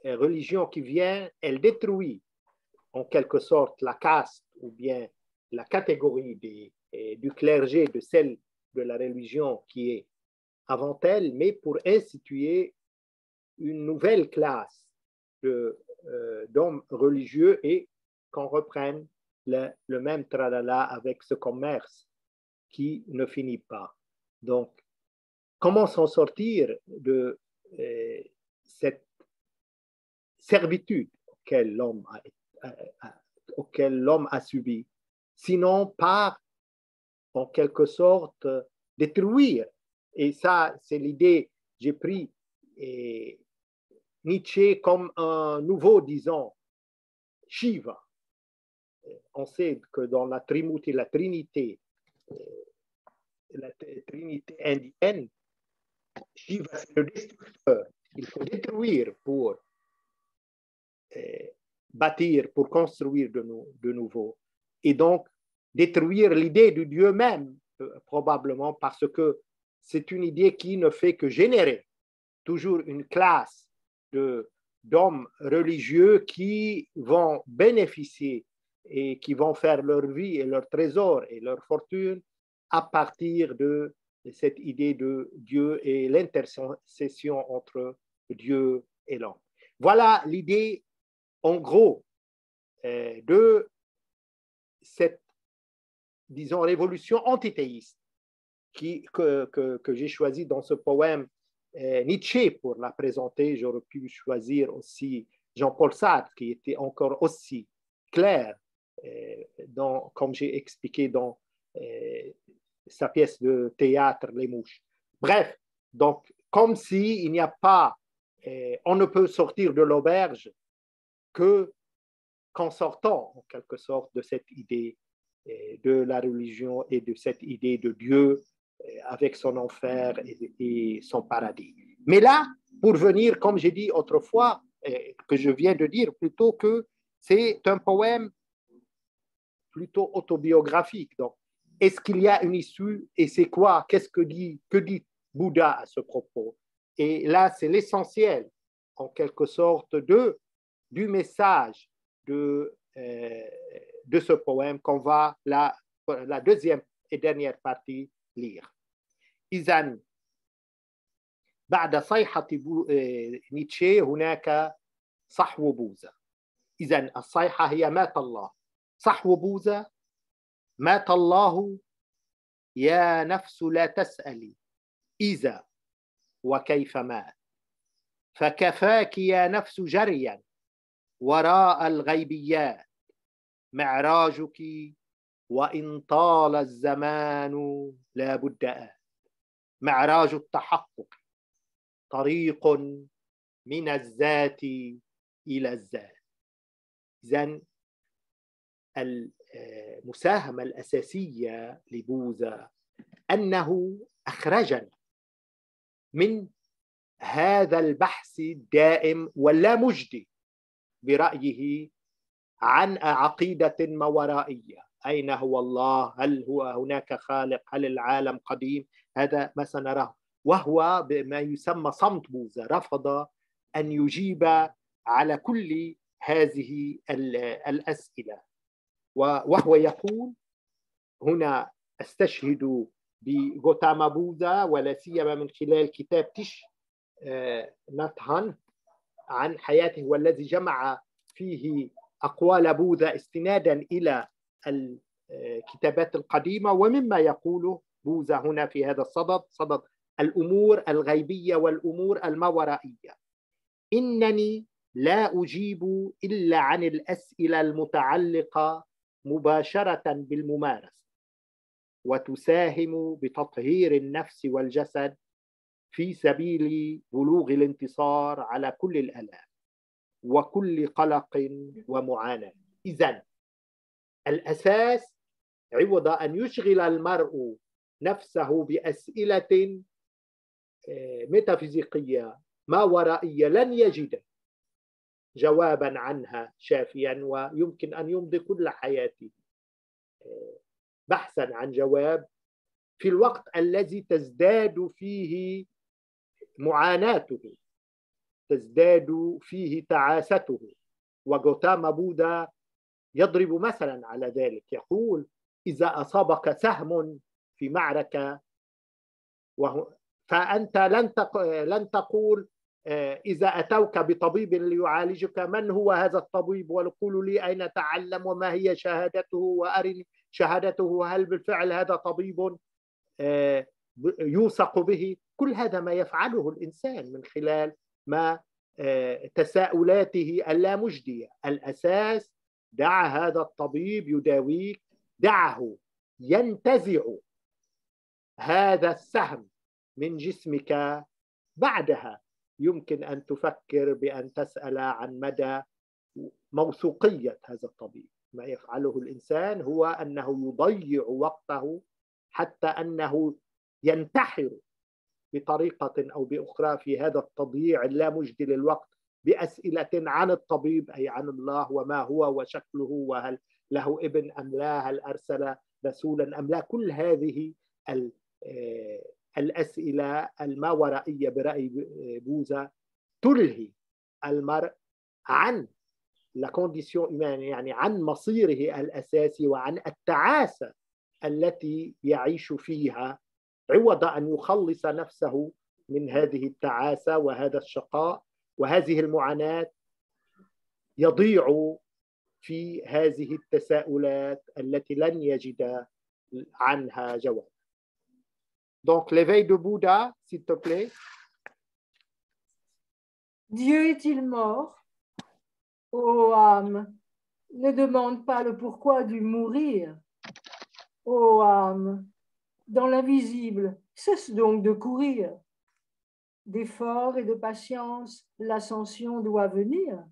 religion qui vient, elle détruit en quelque sorte la caste ou bien la catégorie du clergé de celle de la religion qui est avant elle, mais pour instituer une nouvelle classe d'hommes religieux et qu'on reprenne le même tralala avec ce commerce qui ne finit pas. Donc, comment s'en sortir de cette servitude auquel l'homme a subi, sinon par, en quelque sorte, détruire. Et ça, c'est l'idée, j'ai pris Nietzsche comme un nouveau, disons, Shiva. On sait que dans la Trimurti, la Trinité indienne, Shiva, c'est le destructeur. Il faut détruire pour bâtir, pour construire de nouveau. Et donc, détruire l'idée du Dieu même, probablement parce que c'est une idée qui ne fait que générer toujours une classe d'hommes religieux qui vont bénéficier et qui vont faire leur vie et leur trésor et leur fortune à partir de cette idée de Dieu et l'intercession entre Dieu et l'homme. Voilà l'idée, en gros, de cette, disons, révolution antithéiste que j'ai choisie dans ce poème Nietzsche pour la présenter. J'aurais pu choisir aussi Jean-Paul Sartre, qui était encore aussi clair, comme j'ai expliqué dans sa pièce de théâtre Les Mouches. Bref, donc, comme si il n'y a pas, on ne peut sortir de l'auberge qu'en sortant, en quelque sorte, de cette idée de la religion et de cette idée de Dieu avec son enfer et son paradis. Mais là, pour venir, comme j'ai dit autrefois, que je viens de dire plutôt, que c'est un poème plutôt autobiographique. Donc, est-ce qu'il y a une issue et c'est quoi? Que dit Bouddha à ce propos? Et là, c'est l'essentiel, en quelque sorte, du message de ce poème qu'on va, la deuxième et dernière partie, lire. إذن بعد صيحة نيتشه هناك صحو بوذا. إذن الصيحة هي مات الله. صحو بوذا: مات الله يا نفس لا تسألي إذا وكيف مات، فكفاك يا نفس جريا وراء الغيبيات معراجك وإن طال الزمان لا بد آت. معراج التحقق طريق من الذات إلى الذات. إذن المساهمة الأساسية لبوذا أنه أخرجنا من هذا البحث الدائم واللامجدي برأيه عن عقيدة ما ورائية. أين هو الله؟ هل هو هناك خالق؟ هل العالم قديم؟ هذا ما سنراه. وهو بما يسمى صمت بوذا، رفض أن يجيب على كل هذه الأسئلة. وهو يقول هنا استشهد بغوتاما بوذا، ولا سيما من خلال كتاب تيش نات هان عن حياته، والذي جمع فيه أقوال بوذا استنادا إلى الكتابات القديمة. ومما يقوله بوذا هنا في هذا الصدد، صدد الأمور الغيبية والأمور الماورائية: إنني لا أجيب إلا عن الأسئلة المتعلقة مباشرة بالممارسة، وتساهم بتطهير النفس والجسد في سبيل بلوغ الانتصار على كل الآلام وكل قلق ومعاناة. إذن الأساس، عوض أن يشغل المرء نفسه بأسئلة ميتافيزيقية ما ورائية لن يجد جوابا عنها شافيا، ويمكن أن يمضي كل حياته بحثا عن جواب، في الوقت الذي تزداد فيه معاناته، تزداد فيه تعاسته. وغوتاما بوذا يضرب مثلا على ذلك، يقول: إذا أصابك سهم في معركة فأنت لن تقول إذا أتوك بطبيب ليعالجك من هو هذا الطبيب، وقولوا لي أين تعلم وما هي شهادته وأرني شهادته، هل بالفعل هذا طبيب يوثق به. كل هذا ما يفعله الإنسان من خلال ما تساؤلاته اللامجدية. الأساس: دع هذا الطبيب يداويك، دعه ينتزع هذا السهم من جسمك. بعدها يمكن أن تفكر بأن تسأل عن مدى موثوقية هذا الطبيب. ما يفعله الإنسان هو أنه يضيع وقته، حتى أنه ينتحر بطريقة أو بأخرى في هذا التضييع اللامجدي للوقت بأسئلة عن الطبيب، أي عن الله، وما هو وشكله، وهل له ابن أم لا، هل أرسل رسولا أم لا. كل هذه الأسئلة الماورائية برأي بوذا تلهي المرء عن يعني عن مصيره الأساسي وعن التعاسة التي يعيش فيها. عوض أن يخلص نفسه من هذه التعاسة وهذا الشقاء وهذه المعاناة، يضيع في هذه التساؤلات التي لن يجد عنها جواب. Donc, l'éveil de Bouddha, s'il te plaît. Dieu est-il mort? Ô âme, ne demande pas le pourquoi du mourir. Ô âme, dans l'invisible, cesse donc de courir. D'efforts et de patience, l'ascension doit venir.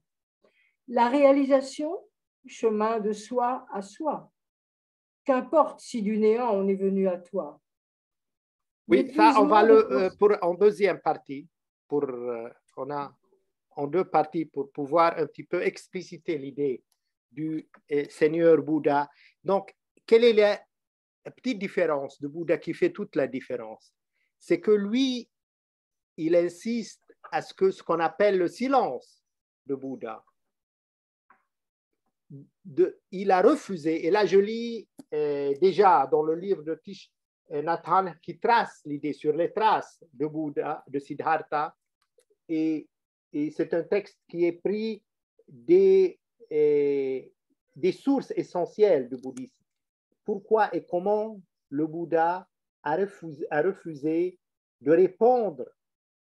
La réalisation, chemin de soi à soi. Qu'importe si du néant on est venu à toi. Oui, ça, on va en deuxième partie. On a en deux parties pour pouvoir un petit peu expliciter l'idée du Seigneur Bouddha. Donc, quelle est la petite différence de Bouddha qui fait toute la différence? C'est que lui, il insiste à ce qu'on appelle le silence de Bouddha. Il a refusé, et là je lis déjà dans le livre de Thich Nhat Hanh qui trace l'idée sur les traces de Bouddha, de Siddhartha, et c'est un texte qui est pris des sources essentielles du bouddhisme. Pourquoi et comment le Bouddha a refusé de répondre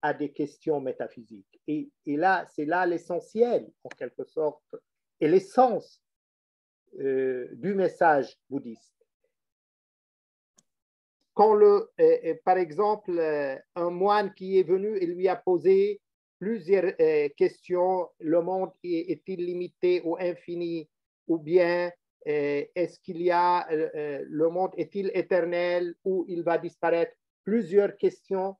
à des questions métaphysiques. Et là, c'est là l'essentiel, en quelque sorte, et l'essence du message bouddhiste. Quand par exemple, un moine qui est venu et lui a posé plusieurs questions, le monde est-il limité au infini, ou bien est-ce qu'il y a, le monde est-il éternel ou il va disparaître? Plusieurs questions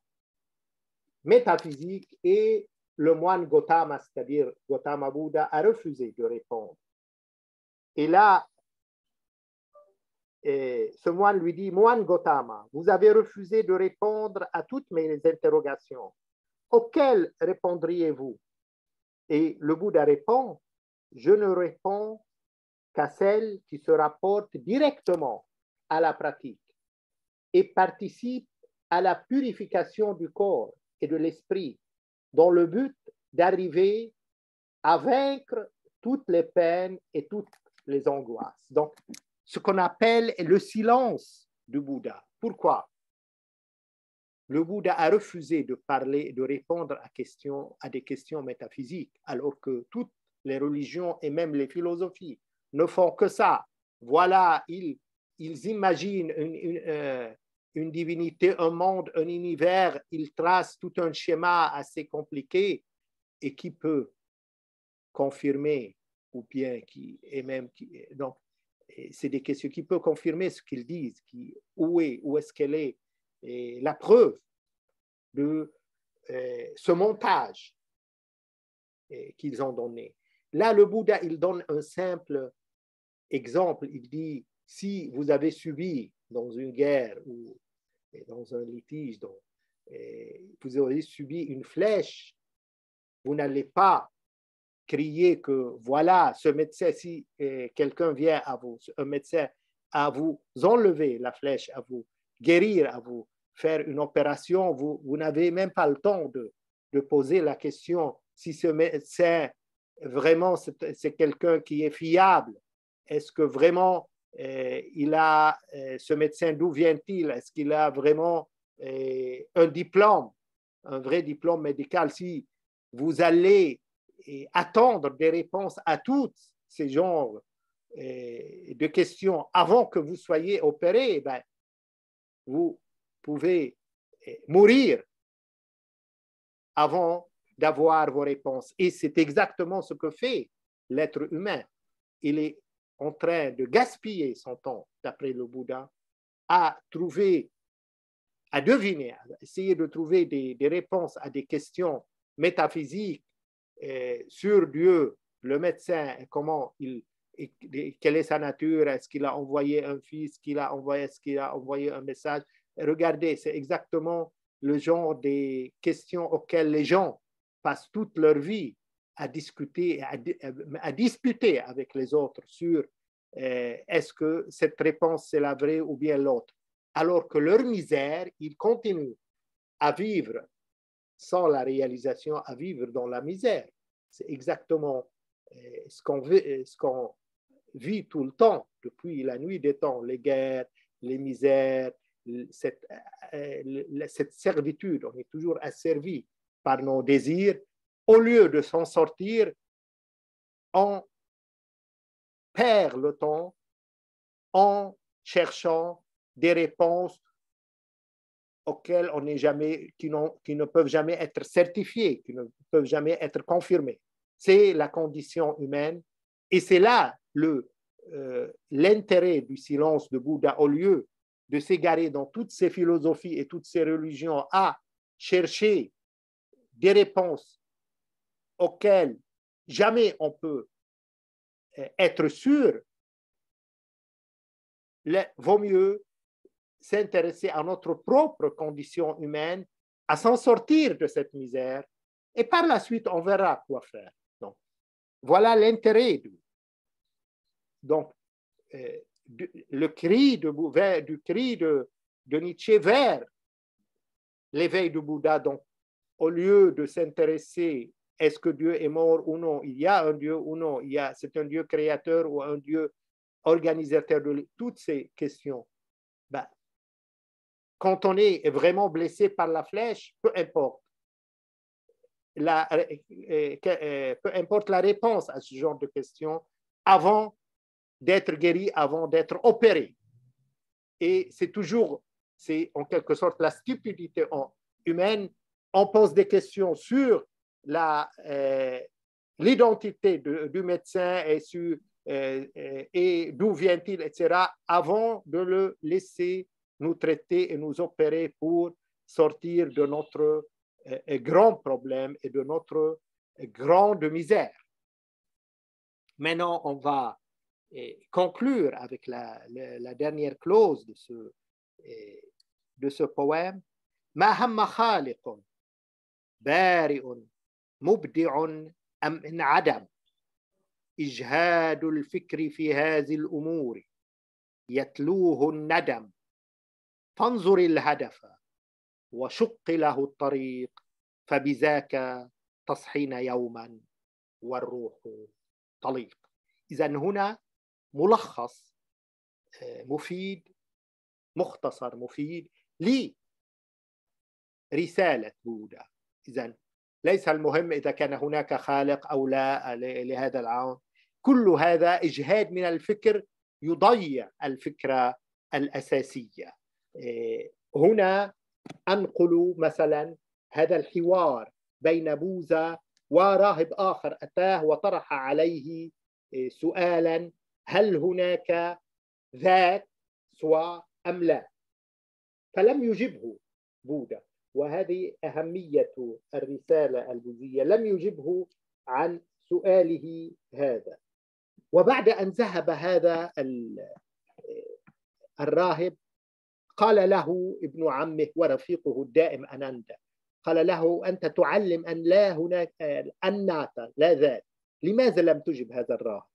métaphysiques, et le moine Gautama, c'est-à-dire Gautama Bouddha, a refusé de répondre. Et là, ce moine lui dit, moine Gautama, vous avez refusé de répondre à toutes mes interrogations. Auxquelles répondriez-vous? Et le Bouddha répond, je ne réponds qu'à celles qui se rapportent directement à la pratique et participent à la purification du corps et de l'esprit, dans le but d'arriver à vaincre toutes les peines et toutes les angoisses. Donc, ce qu'on appelle le silence du Bouddha. Pourquoi? Le Bouddha a refusé de parler, de répondre à des questions métaphysiques, alors que toutes les religions et même les philosophies ne font que ça. Voilà, ils imaginent une divinité, un monde, un univers, ils tracent tout un schéma assez compliqué et qui peut confirmer ou bien donc c'est des questions qui peuvent confirmer ce qu'ils disent, où est-ce qu'elle est et la preuve de ce montage qu'ils ont donné. Là, le Bouddha, il donne un simple exemple. Il dit, si vous avez subi dans une guerre ou dans un litige, vous avez subi une flèche, vous n'allez pas crier que voilà, ce médecin, si quelqu'un vient à vous, un médecin, à vous enlever la flèche, à vous guérir, à vous faire une opération, vous n'avez même pas le temps de poser la question si ce médecin, vraiment, c'est quelqu'un qui est fiable. Est-ce que vraiment, ce médecin, d'où vient-il? Est-ce qu'il a vraiment un diplôme, un vrai diplôme médical? Si vous allez attendre des réponses à tous ces genres de questions avant que vous soyez opéré, ben, vous pouvez mourir avant d'avoir vos réponses. Et c'est exactement ce que fait l'être humain. Il est en train de gaspiller son temps, d'après le Bouddha, à deviner, à essayer de trouver des réponses à des questions métaphysiques sur Dieu, le médecin, quelle est sa nature, est-ce qu'il a envoyé un fils, est-ce qu'il a envoyé un message. Regardez, c'est exactement le genre des questions auxquelles les gens passent toute leur vie à discuter, à disputer avec les autres sur est-ce que cette réponse c'est la vraie ou bien l'autre. Alors que leur misère, ils continuent à vivre sans la réalisation, à vivre dans la misère. C'est exactement ce qu'on vit tout le temps, depuis la nuit des temps, les guerres, les misères, cette servitude. On est toujours asservi par nos désirs. Au lieu de s'en sortir, on perd le temps en cherchant des réponses auxquelles on n'est jamais, qui ne peuvent jamais être certifiées, qui ne peuvent jamais être confirmées. C'est la condition humaine et c'est là l'intérêt du silence de Bouddha. Au lieu de s'égarer dans toutes ces philosophies et toutes ces religions à chercher des réponses auxquelles jamais on peut être sûr, vaut mieux s'intéresser à notre propre condition humaine, à s'en sortir de cette misère, et par la suite, on verra quoi faire. Donc, voilà l'intérêt. Donc, le cri de Nietzsche vers l'éveil du Bouddha. Donc, au lieu de s'intéresser, est-ce que Dieu est mort ou non, il y a un Dieu ou non, c'est un Dieu créateur ou un Dieu organisateur de toutes ces questions. Ben, quand on est vraiment blessé par la flèche, peu importe la réponse à ce genre de questions avant d'être guéri, avant d'être opéré. Et c'est en quelque sorte la stupidité humaine. On pose des questions sur l'identité du médecin et d'où vient-il, etc., avant de le laisser nous traiter et nous opérer pour sortir de notre grand problème et de notre grande misère. Maintenant, on va conclure avec la dernière clause de ce poème. ما هم خالق بارئ مبدع أم انعدم إجهاد الفكر في هذه الأمور يتلوه الندم فانظر الهدف وشق له الطريق فبذاك تصحين يوما والروح طليق. إذن هنا ملخص مفيد، مختصر مفيد لرسالة بوذا. إذن ليس المهم إذا كان هناك خالق أو لا لهذا العالم، كل هذا إجهاد من الفكر يضيع الفكرة الأساسية. هنا أنقل مثلا هذا الحوار بين بوذا وراهب آخر أتاه وطرح عليه سؤالا: هل هناك ذات سوى أم لا؟ فلم يجبه بوذا، وهذه أهمية الرسالة البوذية، لم يجبه عن سؤاله هذا. وبعد أن ذهب هذا الراهب قال له ابن عمه ورفيقه الدائم أناندا، قال له: أنت تعلم أن لا هناك أناتا لا ذات، لماذا لم تجب هذا الراهب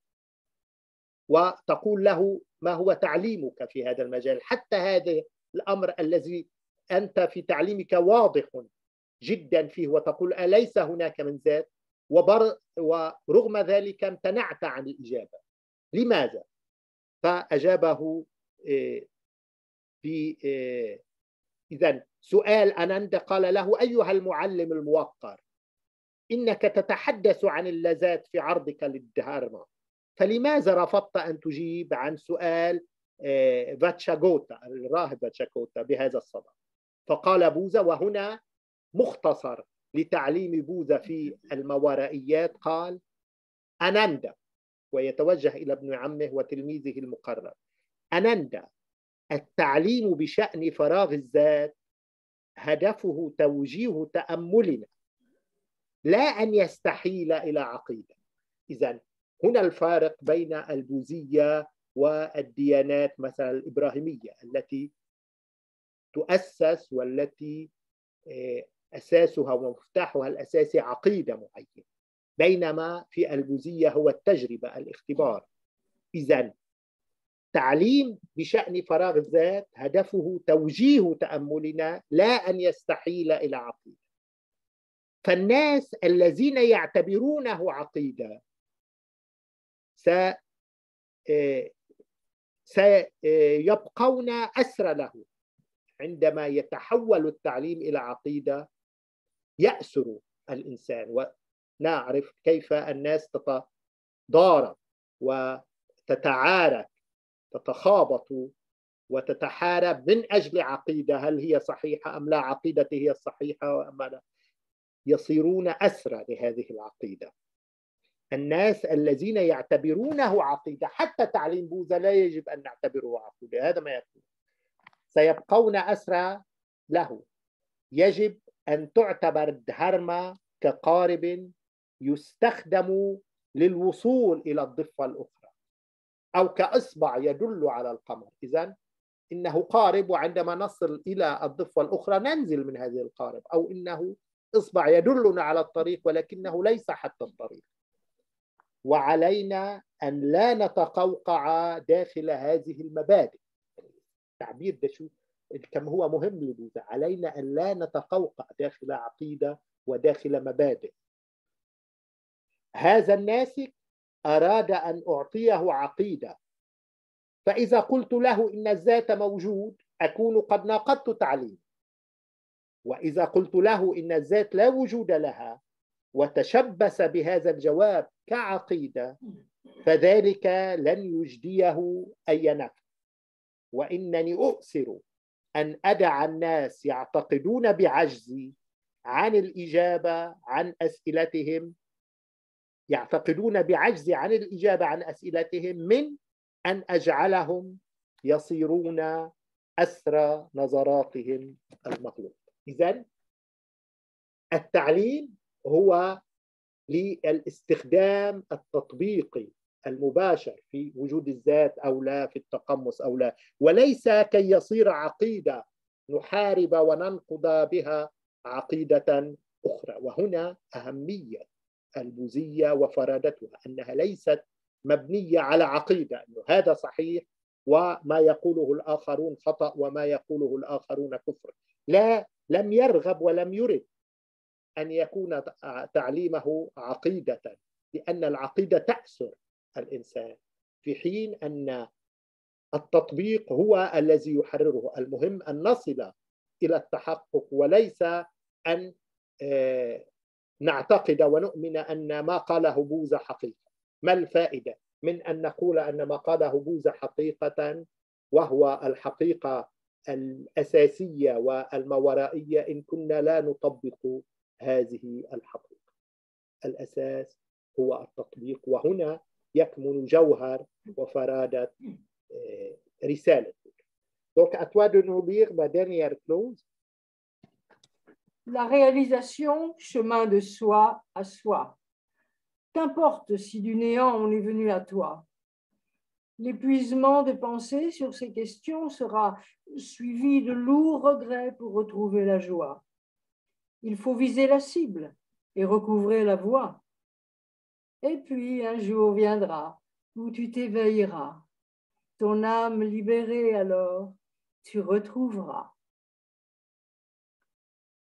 وتقول له ما هو تعليمك في هذا المجال؟ حتى هذا الأمر الذي أنت في تعليمك واضح جدا فيه وتقول أليس هناك من ذات، ورغم ذلك امتنعت عن الإجابة، لماذا؟ فأجابه إذن سؤال أناندا قال له: أيها المعلم الموقر، إنك تتحدث عن اللذات في عرضك للدهارما، فلماذا رفضت أن تجيب عن سؤال فاتشاغوتا الراهب فاتشاغوتا بهذا الصدد؟ فقال بوذا، وهنا مختصر لتعليم بوذا في الماورائيات، قال: أناندا، ويتوجه إلى ابن عمه وتلميذه المقرب: أناندا، التعليم بشأن فراغ الذات هدفه توجيه تأملنا لا أن يستحيل إلى عقيدة. إذن هنا الفارق بين البوذية والديانات مثلا الإبراهيمية التي تؤسس والتي أساسها ومفتاحها الأساسي عقيدة معينة، بينما في البوذية هو التجربة، الاختبار. إذن تعليم بشأن فراغ الذات هدفه توجيه تأملنا لا أن يستحيل إلى عقيدة. فالناس الذين يعتبرونه عقيدة سيبقون أسرى له. عندما يتحول التعليم إلى عقيدة يأسر الإنسان، ونعرف كيف الناس تتضارب وتتعارك، تتخابط وتتحارب من أجل عقيدة، هل هي صحيحة أم لا، عقيدتي هي الصحيحة أم لا، يصيرون أسرى لهذه العقيدة. الناس الذين يعتبرونه عقيدة، حتى تعليم بوذا لا يجب أن نعتبره عقيدة، هذا ما يكون، سيبقون أسرى له. يجب أن تعتبر الدهارما كقارب يستخدم للوصول إلى الضفة الأخرى، أو كأصبع يدل على القمر. إذن إنه قارب، وعندما نصل إلى الضفة الأخرى ننزل من هذه القارب، أو إنه إصبع يدلنا على الطريق ولكنه ليس حتى الطريق. وعلينا أن لا نتقوقع داخل هذه المبادئ. التعبير ده شو كم هو مهم لبوذا، علينا أن لا نتقوقع داخل عقيدة وداخل مبادئ. هذا الناسك أراد أن أعطيه عقيدة، فإذا قلت له إن الذات موجود أكون قد ناقضت تعليم، وإذا قلت له إن الذات لا وجود لها وتشبث بهذا الجواب كعقيدة فذلك لن يجديه أي نفع. وإنني أؤثر أن أدع الناس يعتقدون بعجزي عن الإجابة عن أسئلتهم، يعتقدون بعجزي عن الإجابة عن أسئلتهم، من أن أجعلهم يصيرون أسرى نظراتهم المغلوطة. إذن التعليم هو للاستخدام التطبيقي المباشر في وجود الذات أو لا، في التقمص أو لا، وليس كي يصير عقيدة نحارب وننقض بها عقيدة أخرى. وهنا أهمية البوذية وفرادتها، أنها ليست مبنية على عقيدة أنه هذا صحيح وما يقوله الآخرون خطأ وما يقوله الآخرون كفر. لا، لم يرغب ولم يرد أن يكون تعليمه عقيدة، لأن العقيدة تأسر الإنسان، في حين أن التطبيق هو الذي يحرره. المهم أن نصل إلى التحقق، وليس أن نعتقد ونؤمن أن ما قاله بوذا حقيقة. ما الفائدة من أن نقول أن ما قاله بوذا حقيقة وهو الحقيقة الأساسية والماورائية إن كنا لا نطبق هذه الحقيقة؟ الأساس هو التطبيق، وهنا يكمن جوهر وفرادة رسالة. Donc, à toi de nous lire ma dernière clause. La réalisation, chemin de soi à soi. Qu'importe si du néant on est venu à toi. L'épuisement de pensée sur ces questions sera suivi de lourds regrets pour retrouver la joie. Il faut viser la cible et recouvrer la voie. Et puis un jour viendra où tu t'éveilleras. Ton âme libérée alors, tu retrouveras.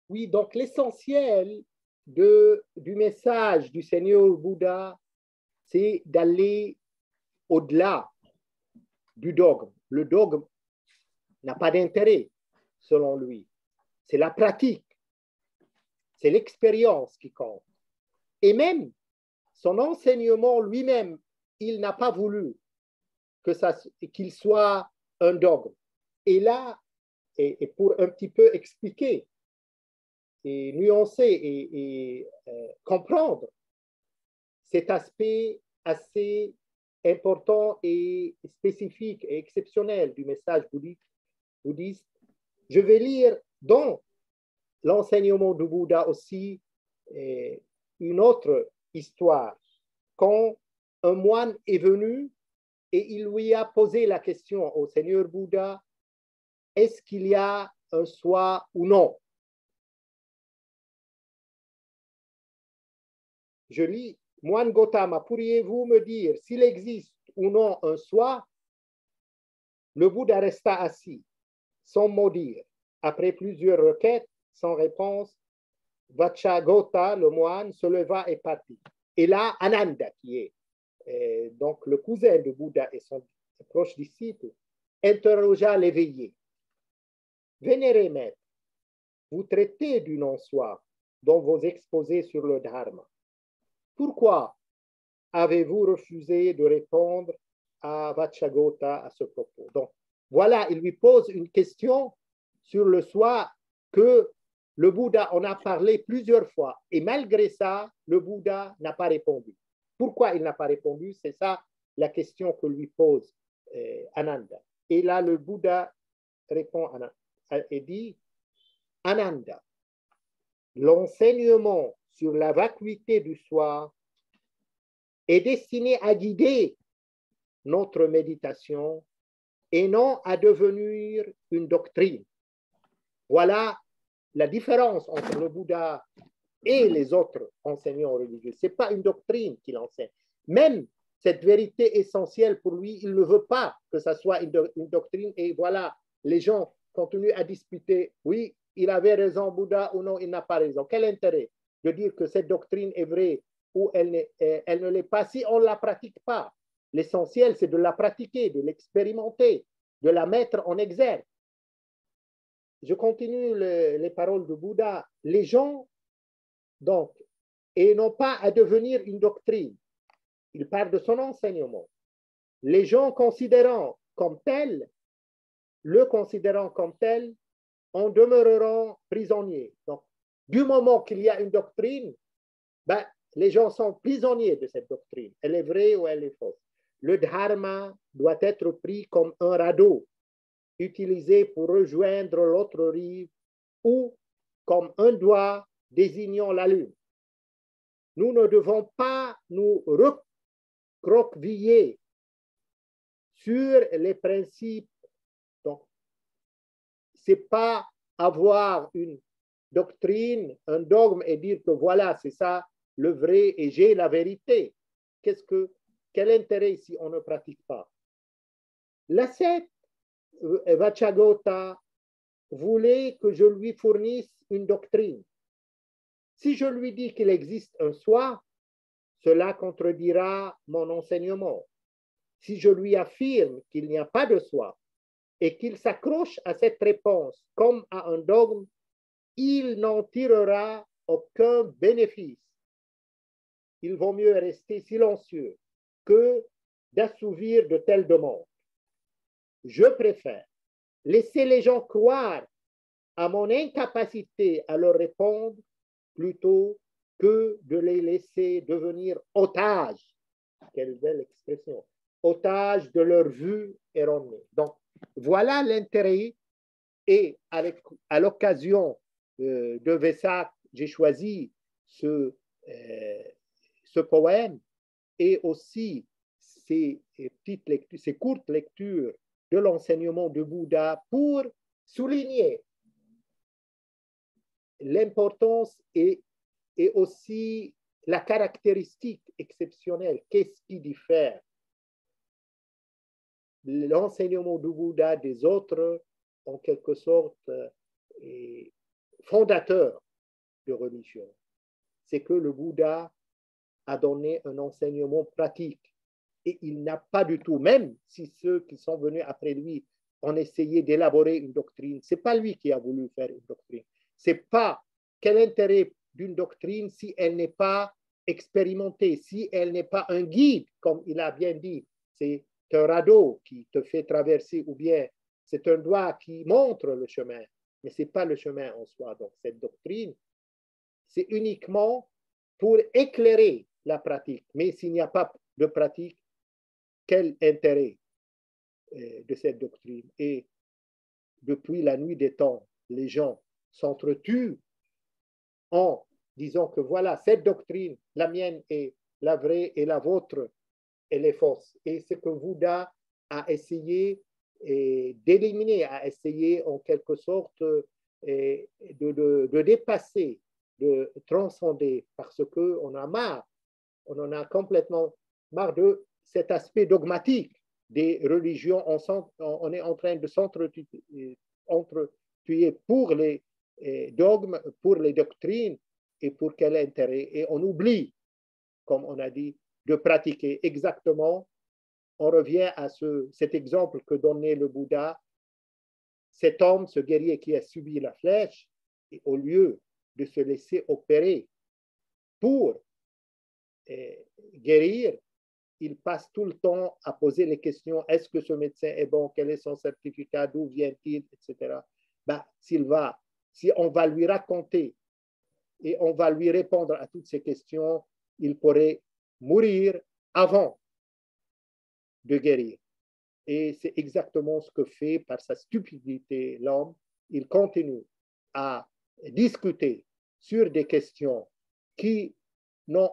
Oui, donc l'essentiel du message du Seigneur Bouddha, c'est d'aller au-delà du dogme. Le dogme n'a pas d'intérêt, selon lui. C'est la pratique, c'est l'expérience qui compte. Et même son enseignement lui-même, il n'a pas voulu qu'il soit un dogme. Et là, et pour un petit peu expliquer et nuancer et comprendre cet aspect assez important et spécifique et exceptionnel du message bouddhiste, je vais lire dans l'enseignement du Bouddha aussi une autre histoire. Quand un moine est venu et il lui a posé la question au Seigneur Bouddha, est-ce qu'il y a un soi ou non? Je lis, moine Gautama, pourriez-vous me dire s'il existe ou non un soi? Le Bouddha resta assis, sans mot dire. Après plusieurs requêtes, sans réponse, Vacchagotta, le moine, se leva et partit. Et là, Ananda, qui est donc le cousin de Bouddha et son proche disciple, interrogea l'éveillé. Vénéré maître, vous traitez du non-soi dans vos exposés sur le Dharma. Pourquoi avez-vous refusé de répondre à Vacchagotta à ce propos? Donc, voilà, il lui pose une question sur le soi que le Bouddha en a parlé plusieurs fois. Et malgré ça, le Bouddha n'a pas répondu. Pourquoi il n'a pas répondu? C'est ça la question que lui pose Ananda. Et là, le Bouddha répond et dit, Ananda, l'enseignement sur la vacuité du soi est destiné à guider notre méditation et non à devenir une doctrine. Voilà la différence entre le Bouddha et les autres enseignants religieux. Ce n'est pas une doctrine qu'il enseigne. Même cette vérité essentielle pour lui, il ne veut pas que ça soit une doctrine. Et voilà, les gens continuent à discuter. Oui, il avait raison, Bouddha, ou non, il n'a pas raison. Quel intérêt de dire que cette doctrine est vraie ou elle ne l'est pas si on ne la pratique pas? L'essentiel, c'est de la pratiquer, de l'expérimenter, de la mettre en exergue. Je continue les paroles de Bouddha. Les gens, donc, et n'ont pas à devenir une doctrine. Il parle de son enseignement. Les gens considérant comme tel, le considérant comme tel, en demeureront prisonniers. Donc, du moment qu'il y a une doctrine, ben, les gens sont prisonniers de cette doctrine. Elle est vraie ou elle est fausse. Le dharma doit être pris comme un radeau utilisé pour rejoindre l'autre rive ou comme un doigt désignant la lune. Nous ne devons pas nous croqueviller sur les principes. Donc, ce n'est pas avoir une doctrine, un dogme et dire que voilà, c'est ça le vrai et j'ai la vérité. Quel intérêt si on ne pratique pas? L'ascète Vacchagotta voulait que je lui fournisse une doctrine. Si je lui dis qu'il existe un soi, cela contredira mon enseignement. Si je lui affirme qu'il n'y a pas de soi et qu'il s'accroche à cette réponse comme à un dogme, il n'en tirera aucun bénéfice. Il vaut mieux rester silencieux que d'assouvir de telles demandes. Je préfère laisser les gens croire à mon incapacité à leur répondre plutôt que de les laisser devenir otages. Quelle belle expression. Otages de leur vue erronée. Donc, voilà l'intérêt. Et à l'occasion de Vesak, j'ai choisi ce poème et aussi ces petites lectures, ces courtes lectures de l'enseignement de Bouddha pour souligner l'importance et aussi la caractéristique exceptionnelle. Qu'est-ce qui diffère l'enseignement du Bouddha des autres, en quelque sorte, fondateurs de religion? C'est que le Bouddha a donné un enseignement pratique. Et il n'a pas du tout, même si ceux qui sont venus après lui ont essayé d'élaborer une doctrine, ce n'est pas lui qui a voulu faire une doctrine. Ce n'est pas quel intérêt d'une doctrine si elle n'est pas expérimentée, si elle n'est pas un guide, comme il a bien dit. C'est un radeau qui te fait traverser, ou bien c'est un doigt qui montre le chemin, mais ce n'est pas le chemin en soi. Donc cette doctrine, c'est uniquement pour éclairer la pratique. Mais s'il n'y a pas de pratique, quel intérêt de cette doctrine? Et depuis la nuit des temps, les gens s'entretuent en disant que voilà, cette doctrine, la mienne est la vraie et la vôtre, elle est fausse. Et ce que Bouddha a essayé d'éliminer, a essayé en quelque sorte de dépasser, de transcender, parce qu'on a marre, on en a complètement marre de cet aspect dogmatique des religions. On est en train de s'entretuer pour les dogmes, pour les doctrines, et pour quel intérêt? Et on oublie, comme on a dit, de pratiquer exactement. On revient à cet exemple que donnait le Bouddha. Cet homme, ce guerrier qui a subi la flèche, et au lieu de se laisser opérer pour guérir, il passe tout le temps à poser les questions. Est-ce que ce médecin est bon? Quel est son certificat? D'où vient-il? Etc. Si on va lui raconter et on va lui répondre à toutes ces questions, il pourrait mourir avant de guérir. Et c'est exactement ce que fait par sa stupidité l'homme. Il continue à discuter sur des questions qui n'ont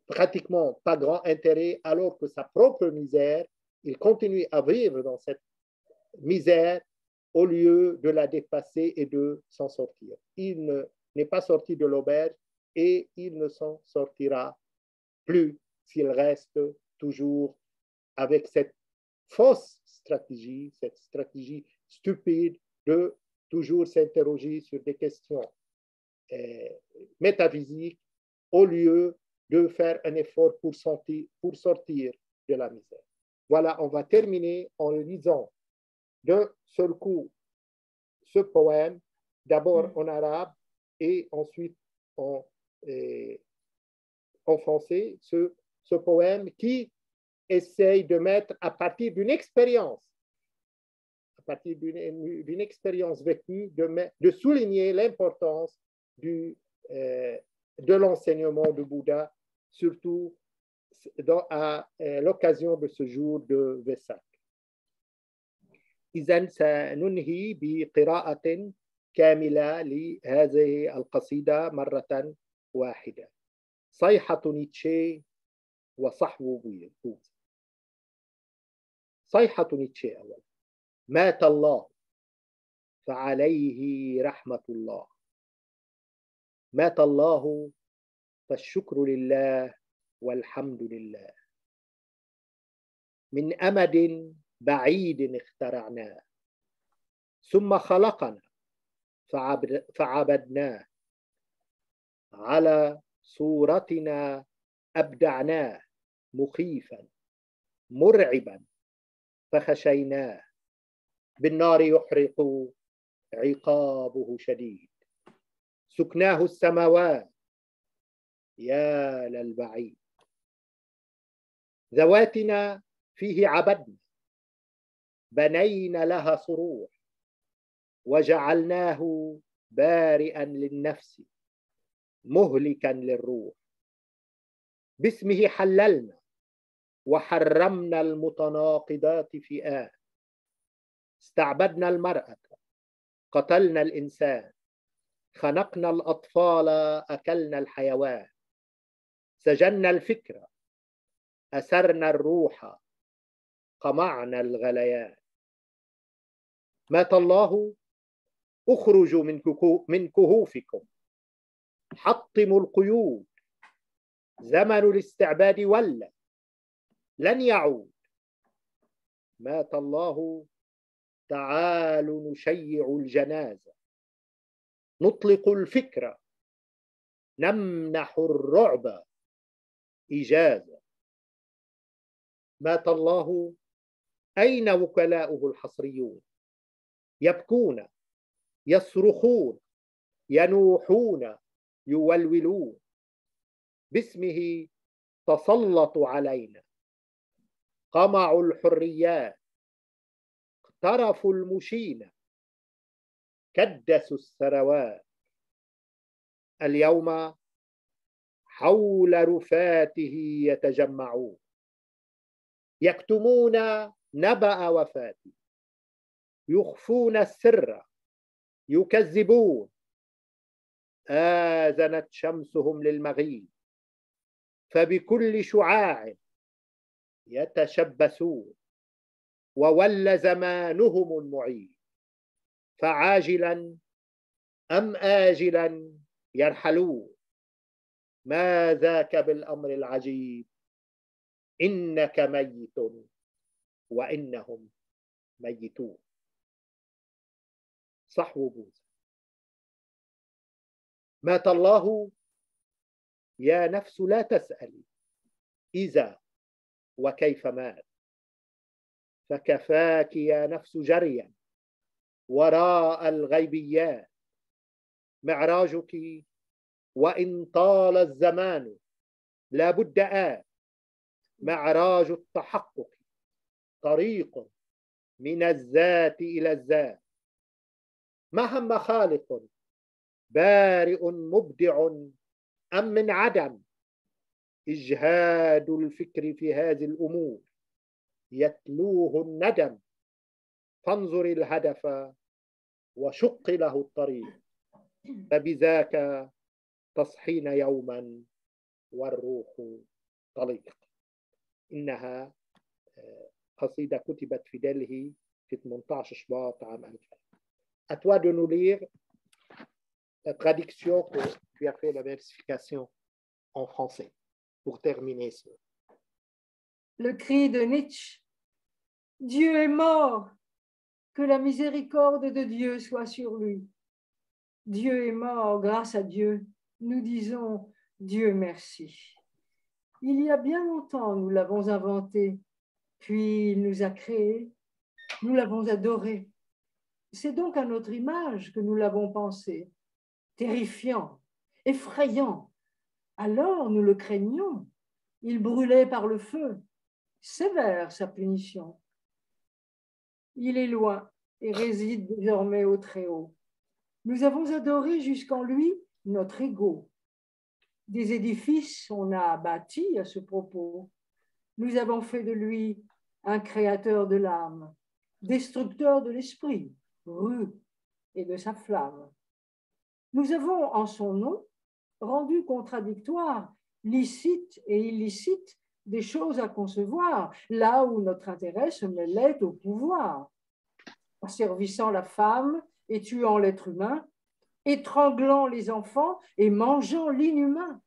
pratiquement pas grand intérêt, alors que sa propre misère, il continue à vivre dans cette misère au lieu de la dépasser et de s'en sortir. Il n'est pas sorti de l'auberge et il ne s'en sortira plus s'il reste toujours avec cette fausse stratégie, cette stratégie stupide de toujours s'interroger sur des questions métaphysiques au lieu de faire un effort pour sortir de la misère. Voilà, on va terminer en lisant d'un seul coup ce poème, d'abord en arabe et ensuite en français, ce poème qui essaye de mettre à partir d'une expérience, vécue, de souligner l'importance de l'enseignement du Bouddha, surtout à l'occasion de ce jour de Vesak. إذن سننهي بقراءة كاملة لهذه القصيدة مرة واحدة. صيحة نيتشه وصحو بوذا. صيحة نيتشه أولا: مات الله فعليه رحمة الله. مات الله فالشكر لله والحمد لله. من أمد بعيد اخترعناه، ثم خلقنا فعبدناه، على صورتنا أبدعناه، مخيفا مرعبا فخشيناه، بالنار يحرق عقابه شديد، سكناه السماوات يا للبعيد. ذواتنا فيه عبدنا، بنينا لها صروح، وجعلناه بارئا للنفس مهلكا للروح. باسمه حللنا وحرمنا المتناقضات فئات، استعبدنا المرأة، قتلنا الإنسان، خنقنا الأطفال، أكلنا الحيوان، سجنا الفكرة، أسرنا الروح، قمعنا الغليان. مات الله، اخرجوا من كهوفكم، حطموا القيود، زمن الاستعباد ولى لن يعود. مات الله، تعالوا نشيع الجنازة، نطلق الفكرة، نمنح الرعب إجازة. مات الله، أين وكلاؤه الحصريون؟ يبكون، يصرخون، ينوحون، يولولون. باسمه تسلطوا علينا، قمعوا الحريات، اقترفوا المشينة، كدسوا الثروات. اليوم حول رفاته يتجمعون، يكتمون نبأ وفاته، يخفون السر، يكذبون. آذنت شمسهم للمغيب، فبكل شعاع يتشبثون، وولى زمانهم المعيد. فعاجلا أم آجلا يرحلون، ما ذاك بالأمر العجيب، إنك ميت وإنهم ميتون. صحو بوذا. مات الله، يا نفس لا تسألي إذا وكيف مات، فكفاك يا نفس جريا وراء الغيبيات. معراجك وإن طال الزمان لابد آت، معراج التحقق، طريق من الذات إلى الذات. ما هم خالق بارئ مبدع أم من عدم، إجهاد الفكر في هذه الأمور يتلوه الندم. فانظر الهدف وشق له الطريق، فبذاك تصحين يوما والروح طليق. إنها قصيدة كتبت في دلهي في 18 شباط عام 2000. À toi de nous lire la traduction que tu as fait, la versification en français, pour terminer ce. Le cri de Nietzsche: Dieu est mort, que la miséricorde de Dieu soit sur lui. Dieu est mort, grâce à Dieu, nous disons Dieu merci. Il y a bien longtemps, nous l'avons inventé, puis il nous a créés, nous l'avons adoré. C'est donc à notre image que nous l'avons pensé, terrifiant, effrayant. Alors nous le craignions, il brûlait par le feu, sévère sa punition. Il est loin et réside désormais au Très-Haut. Nous avons adoré jusqu'en lui notre ego. Des édifices on a bâti à ce propos. Nous avons fait de lui un créateur de l'âme, destructeur de l'esprit, rude et de sa flamme. Nous avons en son nom rendu contradictoire, licite et illicite des choses à concevoir, là où notre intérêt se mêlait au pouvoir, asservissant la femme et tuant l'être humain, étranglant les enfants et mangeant l'inhumain,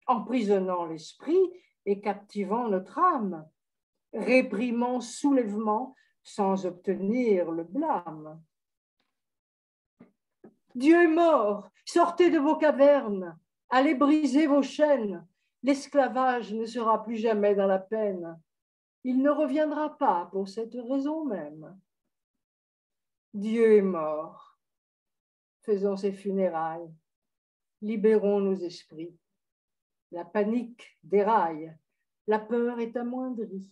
emprisonnant l'esprit et captivant notre âme, réprimant soulèvement sans obtenir le blâme. Dieu est mort, sortez de vos cavernes, allez briser vos chaînes, l'esclavage ne sera plus jamais dans la peine, il ne reviendra pas pour cette raison même. Dieu est mort, faisons ses funérailles, libérons nos esprits, la panique déraille, la peur est amoindrie.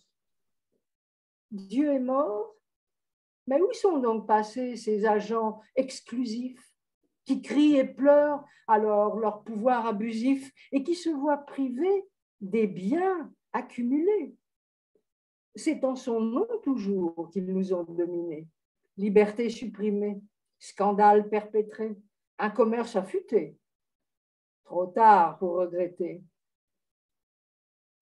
Dieu est mort, mais où sont donc passés ces agents exclusifs qui crient et pleurent alors leur pouvoir abusif et qui se voient privés des biens accumulés? C'est en son nom toujours qu'ils nous ont dominés. Liberté supprimée, scandale perpétré, un commerce affûté. Trop tard pour regretter.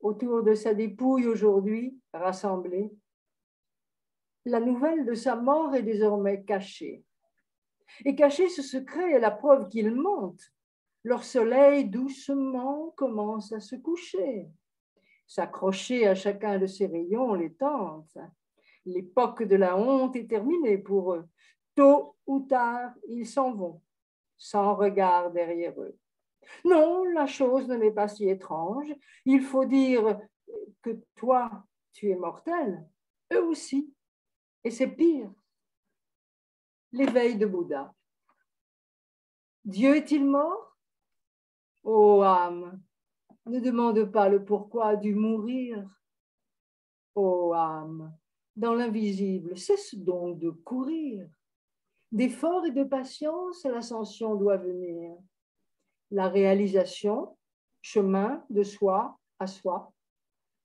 Autour de sa dépouille aujourd'hui, rassemblée, la nouvelle de sa mort est désormais cachée. Et cacher ce secret est la preuve qu'il monte. Leur soleil doucement commence à se coucher. S'accrocher à chacun de ses rayons les tente. L'époque de la honte est terminée pour eux. Tôt ou tard, ils s'en vont, sans regard derrière eux. Non, la chose ne m'est pas si étrange. Il faut dire que toi, tu es mortel, eux aussi. Et c'est pire. L'éveil de Bouddha. Dieu est-il mort? Ô âme, ne demande pas le pourquoi du mourir. Ô âme, dans l'invisible, cesse donc de courir. D'effort et de patience, l'ascension doit venir. La réalisation, chemin de soi à soi.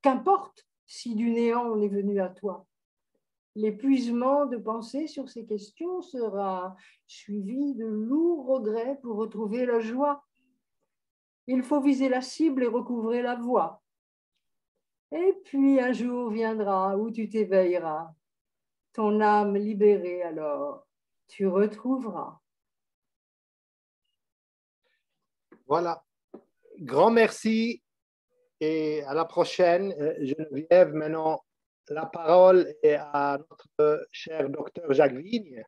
Qu'importe si du néant on est venu à toi. L'épuisement de penser sur ces questions sera suivi de lourds regrets pour retrouver la joie. Il faut viser la cible et recouvrer la voie. Et puis un jour viendra où tu t'éveilleras. Ton âme libérée alors, tu retrouveras. Voilà. Grand merci et à la prochaine. Geneviève, maintenant, la parole est à notre cher docteur Jacques Vigne.